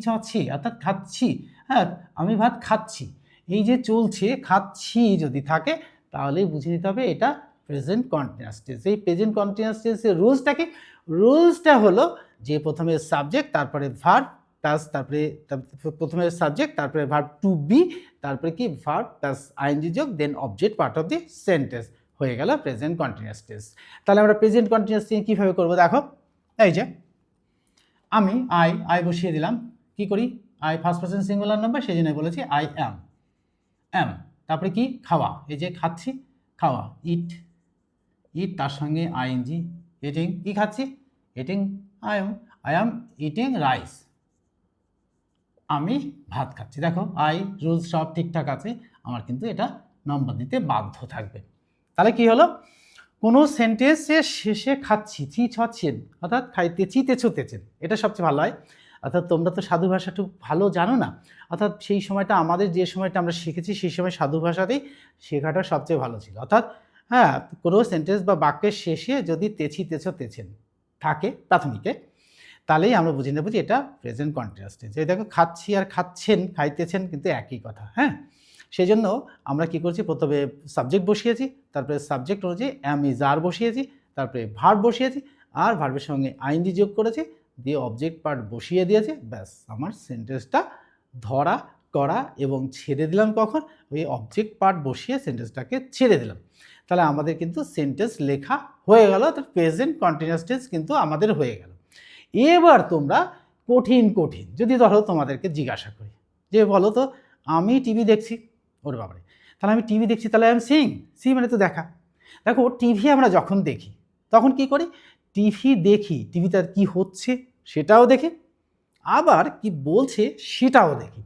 অর্থাৎ খাচ্ছি, হ্যাঁ আমি ভাত খাচ্ছি, এই যে চলছে খাচ্ছি যদি থাকে তাহলেই বুঝে নিতে হবে এটা প্রেজেন্ট কন্টিনিউয়াস টেন্স। এই প্রেজেন্ট কন্টিনিউয়াস টেন্সের রুলসটা কি, রুলসটা হলো যে প্রথমে সাবজেক্ট তারপরে ভার্ব প্লাস তারপরে প্রথমে সাবজেক্ট তারপরে ভার্ব টু বি, তারপরে কি ভার্ব প্লাস আইএনজি যোগ, then object part of the sentence, হয়ে গেল প্রেজেন্ট কন্টিনিউয়াস টেন্স। তাহলে আমরা প্রেজেন্ট কন্টিনিউয়াস টেন্স কীভাবে করবো, দেখো এই যে আমি আই বসিয়ে দিলাম, কি করি I first person singular number, সেই জন্য বলেছি আই অ্যাম। অ্যাম তারপরে কি খাওয়া, এই যে খাচ্ছি খাওয়া, ইট। ইট তার সঙ্গে আইএনজি, ইটিং, কি খাচ্ছি eating, I am eating rice, আমি ভাত খাচ্ছি। দেখো আই রুলস সব ঠিকঠাক আছে, আমার কিন্তু এটা নম্বর দিতে বাধ্য থাকবে। তাহলে কি হলো, কোনো সেন্টেন্সের শেষে খাচ্ছি চি ছচ্ছেন, অর্থাৎ খাইতেছি তেছো তেছেন, এটা সবচেয়ে ভালো হয়। অর্থাৎ তোমরা তো সাধু ভাষাটা ভালো জানো না, অর্থাৎ সেই সময়টা আমাদের যে সময়টা আমরা শিখেছি সেই সময় সাধু ভাষাতেই শেখাটা সবচেয়ে ভালো ছিল। অর্থাৎ হ্যাঁ, কোনো সেন্টেন্স বা বাক্যের শেষে যদি তেছি তেছো তেছেন থাকে প্রাথমিকে, তাহলেই আমরা বুঝে নেব যে এটা প্রেজেন্ট কন্টিনিউয়াস টেন্স। এই দেখো খাচ্ছি আর খাচ্ছেন খাইতেছেন কিন্তু একই কথা। হ্যাঁ, সেই জন্য আমরা কি করছি, প্রথমে সাবজেক্ট বসিয়েছি, তারপরে সাবজেক্ট অনুযায়ী অ্যাম ইজ আর বসিয়েছি, তারপরে ভার্ব বসিয়েছি, আর ভার্বের সঙ্গে আইএনজি যোগ করেছি, দিয়ে অবজেক্ট পার্ট বসিয়ে দিয়েছে, ব্যাস আমার সেন্টেন্সটা ধরা করা এবং ছেড়ে দিলাম কখন, ওই অবজেক্ট পার্ট বসিয়ে সেন্টেন্সটাকে ছেড়ে দিলাম। তাহলে আমাদের কিন্তু সেন্টেন্স লেখা হয়ে গেল, তো প্রেজেন্ট কন্টিনিউয়াস টেন্স কিন্তু আমাদের হয়ে গেল। এবার তোমরা কঠিন কঠিন যদি ধরো তোমাদেরকে জিজ্ঞাসা করি যে বলো তো আমি টিভি দেখছি, ওর বাবারে, তাহলে আমি টিভি দেখছি, তাহলে আমি সিং, সি মানে তো দেখা। দেখো টিভি আমরা যখন দেখি তখন কি করি, টিভি দেখি, টিভিতে আর কি হচ্ছে সেটাও দেখি, আবার কি বলছে সেটাও দেখি।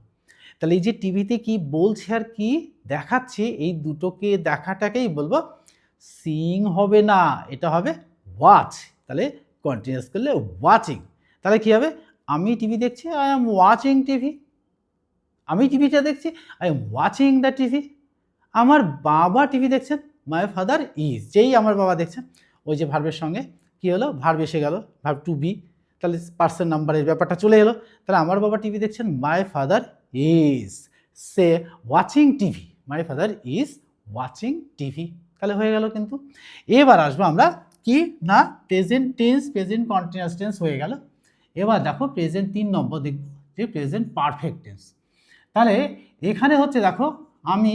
তাহলে এই যে টিভিতে কি বলছে আর কি দেখাচ্ছে, এই দুটোকে দেখাটাকেই বলবো সিং হবে না, এটা হবে ওয়াচ। তাহলে কন্টিনিউয়াস করলে ওয়াচিং। তাহলে কি হবে, আমি টিভি দেখছি, আই এম ওয়াচিং টিভি, আমি টিভিটা দেখছি, I am watching the TV. আমার বাবা টিভি দেখছেন, মাই ফাদার ইজ, যেই আমার বাবা দেখছেন ওই যে ভার্বের সঙ্গে কি হলো, ভার্ব এসে গেল, ভার্ব টু বি, তাহলে পার্সন নাম্বারের ব্যাপারটা চলে এলো। তাহলে আমার বাবা টিভি দেখছেন, my father is say watching TV, my father is watching TV. তাহলে হয়ে গেল কিন্তু। এবার আসবো আমরা কি না present tense, present continuous tense হয়ে গেল। এবার দেখো প্রেজেন্ট 3 নম্বর দেখব যে প্রেজেন্ট পারফেক্ট টেন্স। তাহলে এখানে হচ্ছে দেখো আমি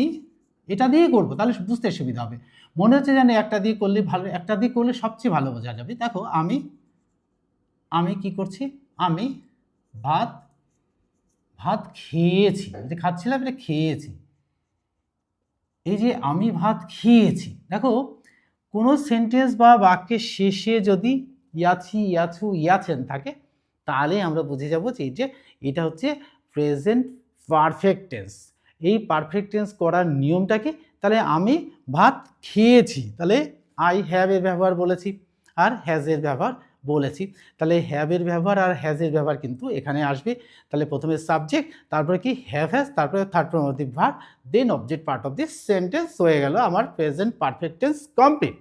এটা দিয়ে করবো, তাহলে বুঝতে সুবিধা হবে। মনে হচ্ছে যেন একটা দিয়ে করলে ভালো, একটা দিয়ে করলে সবচেয়ে ভালো বোঝা যাবে। দেখো আমি আমি কি করছি, আমি ভাত ভাত খেয়েছি, যে খাচ্ছিলাম এটা খেয়েছি, এই যে আমি ভাত খেয়েছি। দেখো কোনো সেন্টেন্স বা বাক্যের শেষে যদি ইয়াছি ইয়াছু ইয়াছেন থাকে তাহলে আমরা বুঝে যাব যে এটা হচ্ছে প্রেজেন্ট পারফেক্ট টেন্স। এই পারফেক্ট টেন্স করার নিয়মটা কি, তাহলে আমি ভাত খেয়েছি, তাহলে আই হ্যাভ এর ব্যবহার বলেছি আর হ্যাজ এর ব্যবহার বলেছি। তাহলে হ্যাভ এর ব্যবহার আর হ্যাজ এর ব্যবহার কিন্তু এখানে আসবে। তাহলে প্রথমে সাবজেক্ট, তারপরে কি হ্যাভ হ্যাজ, তারপরে third form of the verb, then object part of this sentence, হয়ে গেল আমার প্রেজেন্ট পারফেক্ট টেন্স কমপ্লিট।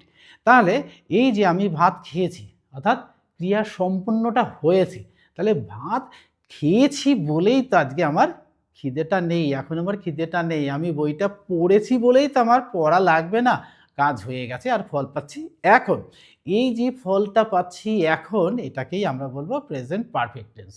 তাহলে এই যে আমি ভাত খেয়েছি অর্থাৎ ক্রিয়া সম্পূর্ণটা হয়েছে, তাহলে ভাত খেয়েছি বলেই তো আজকে আমার খিদেটা নেই, এখন আমার খিদেটা নেই, আমি বইটা পড়েছি বলেই তো আমার পড়া লাগবে না, কাজ হয়ে গেছে আর ফল পাচ্ছি এখন। এই যে ফলটা পাচ্ছি এখন, এটাকেই আমরা বলবো প্রেজেন্ট পারফেক্ট টেন্স।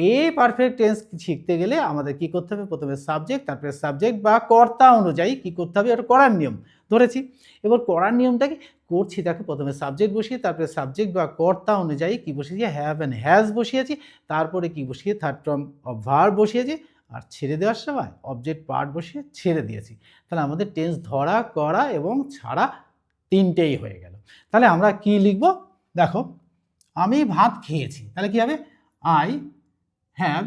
এই পারফেক্ট টেন্স শিখতে গেলে আমাদের কি করতে হবে, প্রথমে সাবজেক্ট, তারপরে সাবজেক্ট বা কর্তা অনুযায়ী কি করতে হবে, ওটা করার নিয়ম ধরেছি। এবার করার নিয়মটা কি করছি, দেখো প্রথমে সাবজেক্ট বসিয়ে, তারপরে সাবজেক্ট বা কর্তা অনুযায়ী কি বসিয়েছি, হ্যাভ অ্যান্ড হ্যাজ বসিয়েছি, তারপরে কি বসিয়ে থার্ড ফর্ম অফ ভার্ব বসিয়েছি, আর ছেড়ে দেওয়ার সময় অবজেক্ট পার্ট বসিয়ে ছেড়ে দিয়েছি। তাহলে আমাদের টেন্স ধরা করা এবং ছাড়া তিনটেই হয়ে গেল। তাহলে আমরা কি লিখব, দেখো আমি ভাত খেয়েছি, তাহলে কি হবে, আই হ্যাভ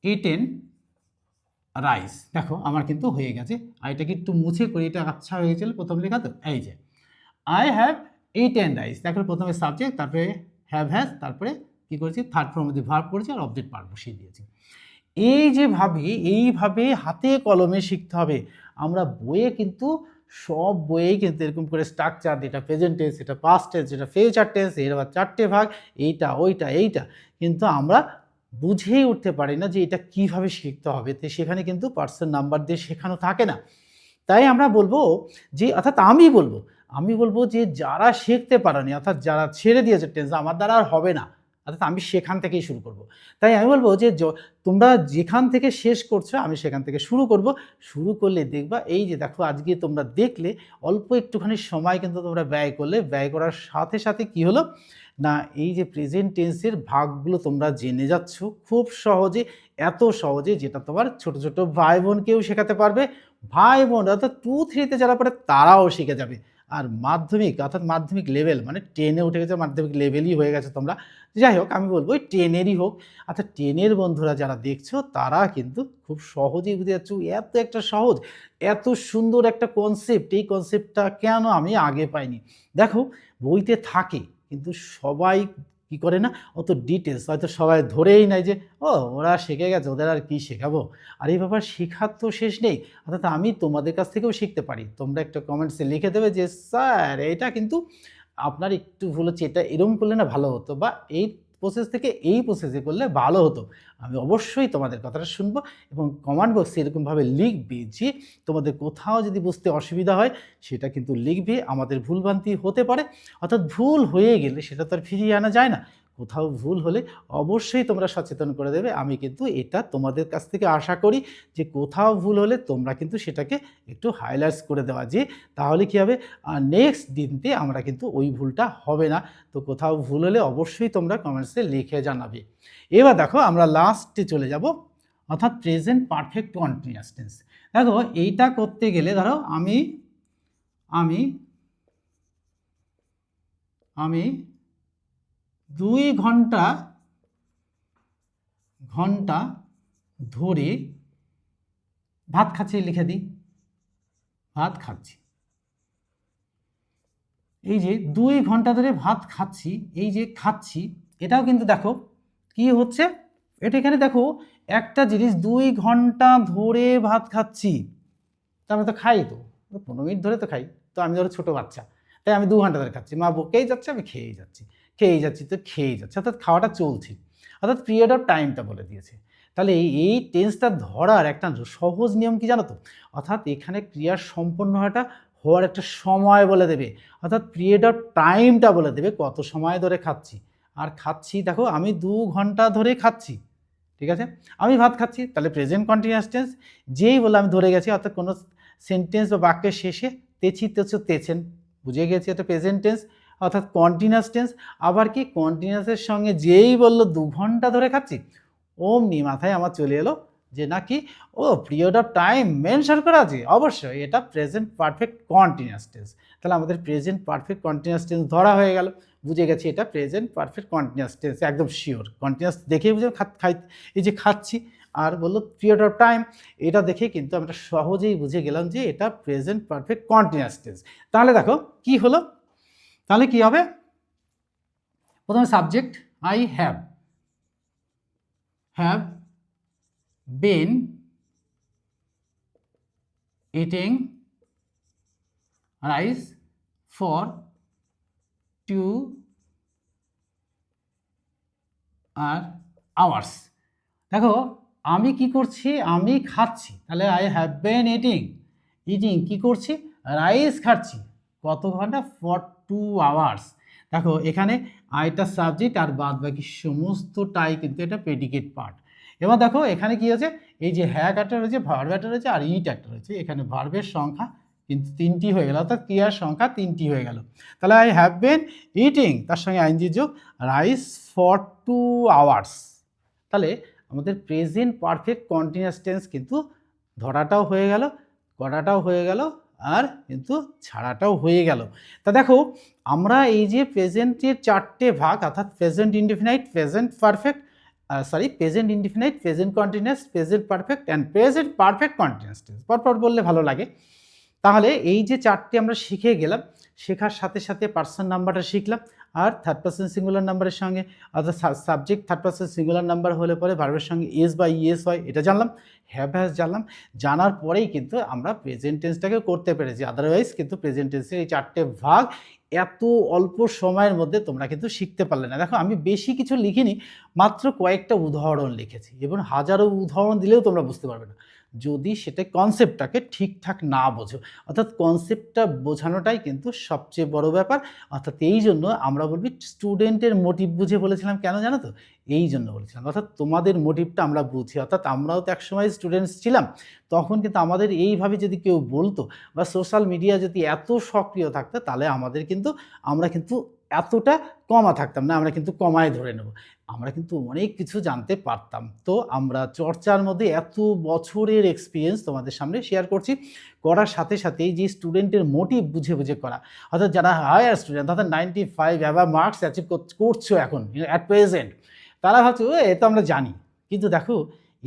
ইটেন রাইস। দেখো আমার কিন্তু হয়ে গেছে, আইটাকে একটু মুছে করি, এটা আচ্ছা হয়ে গেছিল প্রথম লেখা তো, এই যে আই হ্যাভ ইটেন রাইস। দেখো প্রথমে সাবজেক্ট, তারপরে হ্যাভ হ্যাজ, তারপরে কি করেছি third form of the verb করেছি আর অবজেক্ট পার্ট বসিয়ে দিয়েছি। এই যেভাবে এইভাবে হাতে কলমে শিখতে হবে। আমরা বইয়ে কিন্তু সব বইয়েই কিন্তু এরকম করে স্ট্রাকচার, এটা প্রেজেন্ট টেন্স, এটা পাস্ট টেন্স, এটা ফিউচার টেন্স, এর আবার 4টে ভাগ, এইটা ওইটা এইটা, কিন্তু আমরা বুঝেই উঠতে পারি না যে এটা কিভাবে শিখতে হবে। তো সেখানে কিন্তু পার্সন নাম্বার দিয়ে শেখানো থাকে না। তাই আমরা বলবো যে, অর্থাৎ আমি বলবো যে যারা শিখতে পারেনি, অর্থাৎ যারা ছেড়ে দিয়েছে টেন্স আমার দ্বারা আর হবে না, অর্থাৎ আমি সেখান থেকেই শুরু করব। তাই আমি বলব যে তোমরা যেখান থেকে শেষ করছো আমি সেখান থেকে শুরু করব। শুরু করলে দেখবা এই যে দেখো আজকে তোমরা দেখলে অল্প একটুখানি সময় কিন্তু তোমরা ব্যয় করলে, ব্যয় করার সাথে, সাথে কি হলো না এই যে প্রেজেন্ট টেন্সের ভাগগুলো তোমরা জেনে যাচ্ছ খুব সহজে, এত সহজে যেটা তোমার ছোট, ছোট ভাই-বোনকেও শেখাতে পারবে। ভাই-বোন অর্থাৎ 2-3 তে যারা পড়ে তারাও শিখে যাবে। আর মাধ্যমিক অর্থাৎ মাধ্যমিক লেভেল মানে 10 এ উঠে গেছে, মাধ্যমিক লেভেলই হয়ে গেছে তোমরা। যাই হোক আমি বলব ওই 10 এরই হোক। আচ্ছা 10 এর বন্ধুরা যারা দেখছো তারা কিন্তু খুব সহজেই বুঝে যাচ্ছ এত একটা সহজ, এত সুন্দর একটা কনসেপ্ট, এই কনসেপ্টটা কেন আমি আগে পাইনি? দেখো বইতে থাকে কিন্তু সবাই কি করে না অত ডিটেলস হয়তো সবাই ধরেই নেয় যে ও ওরা শিখে গেছে ওদের আর কি শেখাবো। আর এই ব্যাপার শেখার তো শেষ নেই, অর্থাৎ আমি তোমাদের কাছ থেকেও শিখতে পারি। তোমরা একটা কমেন্টসে লিখে দেবে যে স্যার এটা কিন্তু আপনার একটু ভুল হচ্ছে, এটা এরকম করলে না ভালো হতো, বা এই প্রসেস থেকে এই প্রসেসে করলে ভালো হতো। আমি অবশ্যই তোমাদের কথাটা শুনবো এবং কমেন্ট বক্সে এরকমভাবে লিখবে যে তোমাদের কোথাও যদি বুঝতে অসুবিধা হয় সেটা কিন্তু লিখবে। আমাদের ভুলভ্রান্তি হতে পারে, অর্থাৎ ভুল হয়ে গেলে সেটা তো আর ফিরিয়ে আনা যায় না। কোথাও ভুল হলে অবশ্যই তোমরা সচেতন করে দেবে। আমি কিন্তু এটা তোমাদের কাছ থেকে আশা করি যে কোথাও ভুল হলে তোমরা কিন্তু সেটাকে একটু হাইলাইটস করে দেওয়া, যে তাহলে কী হবে নেক্সট দিনতে আমরা কিন্তু ওই ভুলটা হবে না। তো কোথাও ভুল হলে অবশ্যই তোমরা কমেন্টসে লিখে জানাবে। এবার দেখো আমরা লাস্টে চলে যাব, অর্থাৎ প্রেজেন্ট পারফেক্ট কন্টিনিউয়াস টেন্স। দেখো এইটা করতে গেলে ধরো আমি আমি আমি 2 ঘন্টা ধরে ভাত খাচ্ছি, লিখে দিই ভাত খাচ্ছি। এই যে 2 ঘন্টা ধরে ভাত খাচ্ছি, এই যে খাচ্ছি এটাও কিন্তু দেখো কি হচ্ছে, এটা এখানে দেখো একটা জিনিস 2 ঘন্টা ধরে ভাত খাচ্ছি, তা আমরা তো খাই, তো 15 মিনিট ধরে তো খাই। তো আমি ধরো ছোটো বাচ্চা, তাই আমি 2 ঘন্টা ধরে খাচ্ছি, মা বকেই যাচ্ছে আমি খেয়েই যাচ্ছি, তো খেয়েই যাচ্ছে, অর্থাৎ খাওয়াটা চলছে, অর্থাৎ পিরিয়ড অফ টাইমটা বলে দিয়েছে। তাহলে এই টেন্সটা ধরার একটা সহজ নিয়ম কি জানো তো, অর্থাৎ এখানে ক্রিয়ার সম্পন্ন হওয়ার একটা সময় বলে দেবে, অর্থাৎ পিরিয়ড অফ টাইমটা বলে দেবে কত সময় ধরে খাচ্ছি। আর খাচ্ছি দেখো আমি 2 ঘন্টা ধরে খাচ্ছি, ঠিক আছে, আমি ভাত খাচ্ছি, তাহলে প্রেজেন্ট কন্টিনিউয়াস টেন্স। যেই বলে আমি ধরে গেছি, অর্থাৎ কোনো সেন্টেন্স বা বাক্যের শেষে তেছি তেছো তেছেন বুঝে গেছি এটা প্রেজেন্ট টেন্স, অর্থাৎ কন্টিনিউয়াস টেন্স। আবার কি কন্টিনিউয়াসের সঙ্গে যেই বললো 2 ঘন্টা ধরে খাচ্ছি, অমনি মাথায় আমার চলে এলো যে নাকি ও পিরিয়ড অফ টাইম মেনশন করা আছে, অবশ্যই এটা প্রেজেন্ট পারফেক্ট কন্টিনিউয়াস টেন্স। তাহলে আমাদের প্রেজেন্ট পারফেক্ট কন্টিনিউয়াস টেন্স ধরা হয়ে গেল, বুঝে গেছি এটা প্রেজেন্ট পারফেক্ট কন্টিনিউয়াস টেন্স, একদম শিওর। কন্টিনিউয়াস দেখেই বুঝে খাই, এই যে খাচ্ছি, আর বললো পিরিয়ড অফ টাইম, এটা দেখে কিন্তু আমরা সহজেই বুঝে গেলাম যে এটা প্রেজেন্ট পারফেক্ট কন্টিনিউয়াস টেন্স। তাহলে দেখো কি হলো, তাহলে কি হবে, প্রথমে subject I have been eating rice for 2 hours। দেখো আমি কি করছি, আমি খাচ্ছি, তাহলে আই হ্যাভ বিন ইটিং কি করছি, রাইস খাচ্ছি, কত ঘন্টা, ফর 2 hours। দেখো এখানে আইটা সাবজেক্ট আর বাদ বাকি সমস্তটাই কিন্তু এটা প্রেডিকেট পার্ট। এবার দেখো এখানে কি হয়েছে, এই যে হ্যাভ একটা রয়েছে, ভার্ব একটা রয়েছে, আর ইট একটা রয়েছে, এখানে ভার্বের সংখ্যা কিন্তু 3টি হয়ে গেল, অর্থাৎ ক্রিয়ার সংখ্যা 3টি হয়ে গেল। তাহলে আই হ্যাভ বিন ইটিং তার সঙ্গে আইএনজি যোগ রাইস ফর 2 hours। তাহলে আমাদের প্রেজেন্ট পারফেক্ট কন্টিনিউয়াস টেন্স কিন্তু ধরাটাও হয়ে গেল, করাটাও হয়ে গেল, আর কিন্তু ছাড়াটাও হয়ে গেল। তা দেখো আমরা এই যে প্রেজেন্টের 4টে ভাগ, অর্থাৎ present indefinite, present perfect, present indefinite, present continuous, present perfect and present perfect continuous tense, পরপর বললে ভালো লাগে। তাহলে এই যে 4টে আমরা শিখে গেলাম, শেখার সাথে সাথে পার্সন নাম্বারটা শিখলাম, আর থার্ড পার্সন সিঙ্গুলার নাম্বারের সঙ্গে, অর্থাৎ subject third person singular number হলে পরে ভার্বের সঙ্গে এস বা ইএস হয়, এটা জানলাম, হ্যাভ হ্যাজ জানলাম। জানার পরেই কিন্তু আমরা প্রেজেন্ট টেন্সটাকে করতে পেরেছি, আদারওয়াইজ কিন্তু প্রেজেন্ট টেন্সের এই 4টে ভাগ এত অল্প সময়ের মধ্যে তোমরা কিন্তু শিখতে পারলে না। দেখো আমি বেশি কিছু লিখিনি, মাত্র কয়েকটা উদাহরণ লিখেছি, এবং হাজারো উদাহরণ দিলেও তোমরা বুঝতে পারবে না। যদি সেটা কনসেপ্টটাকে ঠিকঠাক না বোঝো। অর্থাৎ কনসেপ্টটা বোঝানোটাই কিন্তু সবচেয়ে বড় ব্যাপার। অর্থাৎ এইজন্য আমরা বলবি স্টুডেন্টের মোটিভ বুঝে বলেছিলাম কেন জানো তো? এইজন্য বলেছিলাম। অর্থাৎ তোমাদের মোটিভটা আমরা বুঝি। অর্থাৎ আমরাও তো একসময় স্টুডেন্টস ছিলাম। তখন কিন্তু আমাদের এইভাবে যদি কেউ বলতো বা সোশ্যাল মিডিয়া যদি এত সক্রিয় থাকতো তাহলে আমরা কিন্তু এতটা কমা থাকতাম না। আমরা কিন্তু কমায় ধরে নেব। আমরা কিন্তু অনেক কিছু জানতে পারতাম। তো আমরা চর্চার মধ্যে এত বছরের এক্সপেরিয়েন্স তোমাদের সামনে শেয়ার করছি। করার সাথে, সাথে এই যে স্টুডেন্টের মোটিভ বুঝে, বুঝে করা। অর্থাৎ যারা হায়ার স্টুডেন্ট অর্থাৎ 95 অ্যাবাভ মার্কস অ্যাচিভ করছো এখন এট প্রেজেন্ট। তারা ভাবছে এ তো আমরা জানি। কিন্তু দেখো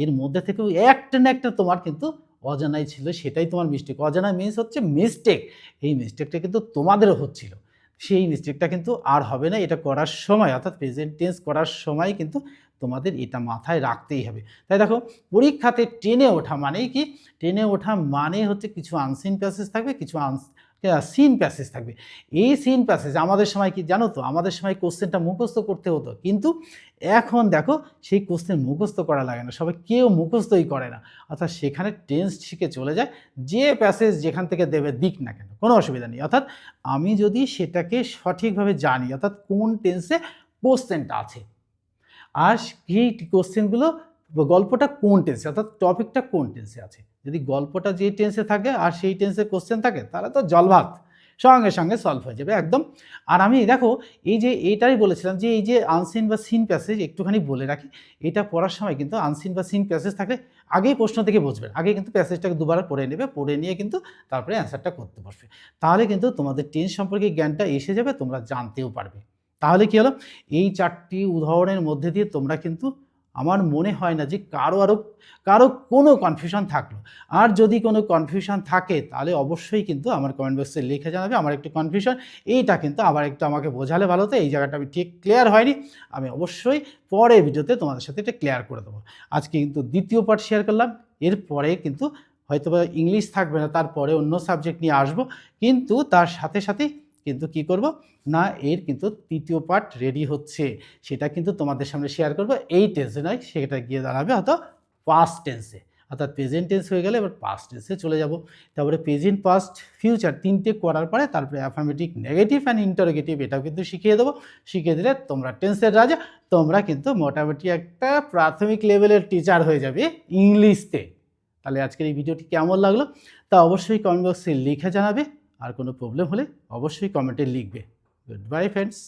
এর মধ্যে থেকেও একটা না একটা তোমার কিন্তু অজানাই ছিল, সেটাই তোমার মিস্টেক। অজানা মিনস হচ্ছে মিস্টেক। এই মিস্টেকটা কিন্তু তোমাদেরও হচ্ছিল। সেই মিস্টেকটা কিন্তু আর হবে না। এটা করার সময় অর্থাৎ প্রেজেন্ট টেন্স করার সময় কিন্তু তোমাদের এটা মাথায় রাখতেই হবে। তাই দেখো পরীক্ষাতে টেনে ওঠা মানেই কি? টেনে ওঠা মানে হচ্ছে কিছু আনসিন প্যাসেজ থাকবে, কিছু সিন প্যাসেজ থাকবে। এই সিন প্যাসেজ আমাদের সময় কি জানো তো? আমাদের সময় কোশ্চেনটা মুখস্থ করতে হতো। কিন্তু এখন দেখো সেই কোশ্চেন মুখস্থ করা লাগে না। সবাই কেউ মুখস্থই করে না। অর্থাৎ সেখানে টেন্স শিখে চলে যায়। যে প্যাসেজ যেখান থেকে দেবে দিক না কেন, কোনো অসুবিধা নেই। অর্থাৎ আমি যদি সেটাকে সঠিকভাবে জানি অর্থাৎ কোন টেন্সে কোশ্চেনটা আছে আর সেই কোশ্চেনগুলো গল্পটা কোন টেন্সে অর্থাৎ টপিকটা কোন টেন্সে আছে। যদি গল্পটা যে টেন্সে থাকে আর সেই টেন্সে কোশ্চেন থাকে তাহলে তো জলভাত সঙ্গে সঙ্গে সলভ হয়ে যাবে একদম। আর আমি দেখো এই যে এটাই বলেছিলাম যে এই যে আনসিন বা সিন প্যাসেজ একটুখানি বলে রাখি, এটা পড়ার সময় কিন্তু আনসিন বা সিন প্যাসেজ থাকলে আগেই প্রশ্ন থেকে বুঝবেন, আগে কিন্তু প্যাসেজটাকে দুবার পড়ে নেবে, পড়ে নিয়ে কিন্তু তারপরে অ্যান্সারটা করতে বসবে। তাহলে কিন্তু তোমাদের টেন্স সম্পর্কে জ্ঞানটা এসে যাবে, তোমরা জানতেও পারবে। তাহলে কি হলো? এই ৪টি উদাহরণের মধ্যে দিয়ে তোমরা কিন্তু আমার মনে হয় না যে কারো কোনো কনফিউশন থাকলো। আর যদি কোনো কনফিউশন থাকে তাহলে অবশ্যই কিন্তু আমার কমেন্ট বক্সে লিখে জানাবে আমার একটু কনফিউশন। এইটা কিন্তু আবার একটু আমাকে বোঝালে ভালো হতো। এই জায়গাটা আমি ঠিক ক্লিয়ার হয়নি। আমি অবশ্যই পরের ভিডিওতে তোমাদের সাথে এটা ক্লিয়ার করে দেবো। আজকে কিন্তু দ্বিতীয় পার্ট শেয়ার করলাম। এরপরে কিন্তু হয়তোবা ইংলিশ থাকবে না, তারপরে অন্য সাবজেক্ট নিয়ে আসবো। কিন্তু তার সাথে, সাথেই কিন্তু কি করব না এর কিন্তু তৃতীয় পার্ট রেডি হচ্ছে। সেটা কিন্তু তোমাদের সামনে শেয়ার করব। এই টেন্সে নয়, সেটা গিয়ে দাঁড়াবে হয়তো পাস্ট টেন্সে। অর্থাৎ প্রেজেন্ট টেন্স হয়ে গেলে এবার পাস্ট টেন্সে চলে যাব। তারপরে প্রেজেন্ট, পাস্ট, ফিউচার ৩টে করার পরে তারপরে অ্যাফার্মেটিভ, নেগেটিভ অ্যান্ড ইন্টারোগেটিভ এটাও কিন্তু শিখিয়ে দেবো। শিখিয়ে দিলে তোমরা টেন্সের রাজা। তোমরা কিন্তু মোটামুটি একটা প্রাথমিক লেভেলের টিচার হয়ে যাবে ইংলিশতে। তাহলে আজকের এই ভিডিওটি কেমন লাগলো তা অবশ্যই কমেন্ট বক্সে লিখে জানাবে। আর কোনো প্রবলেম হলে অবশ্যই কমেন্টে লিখবে। Good bye friends.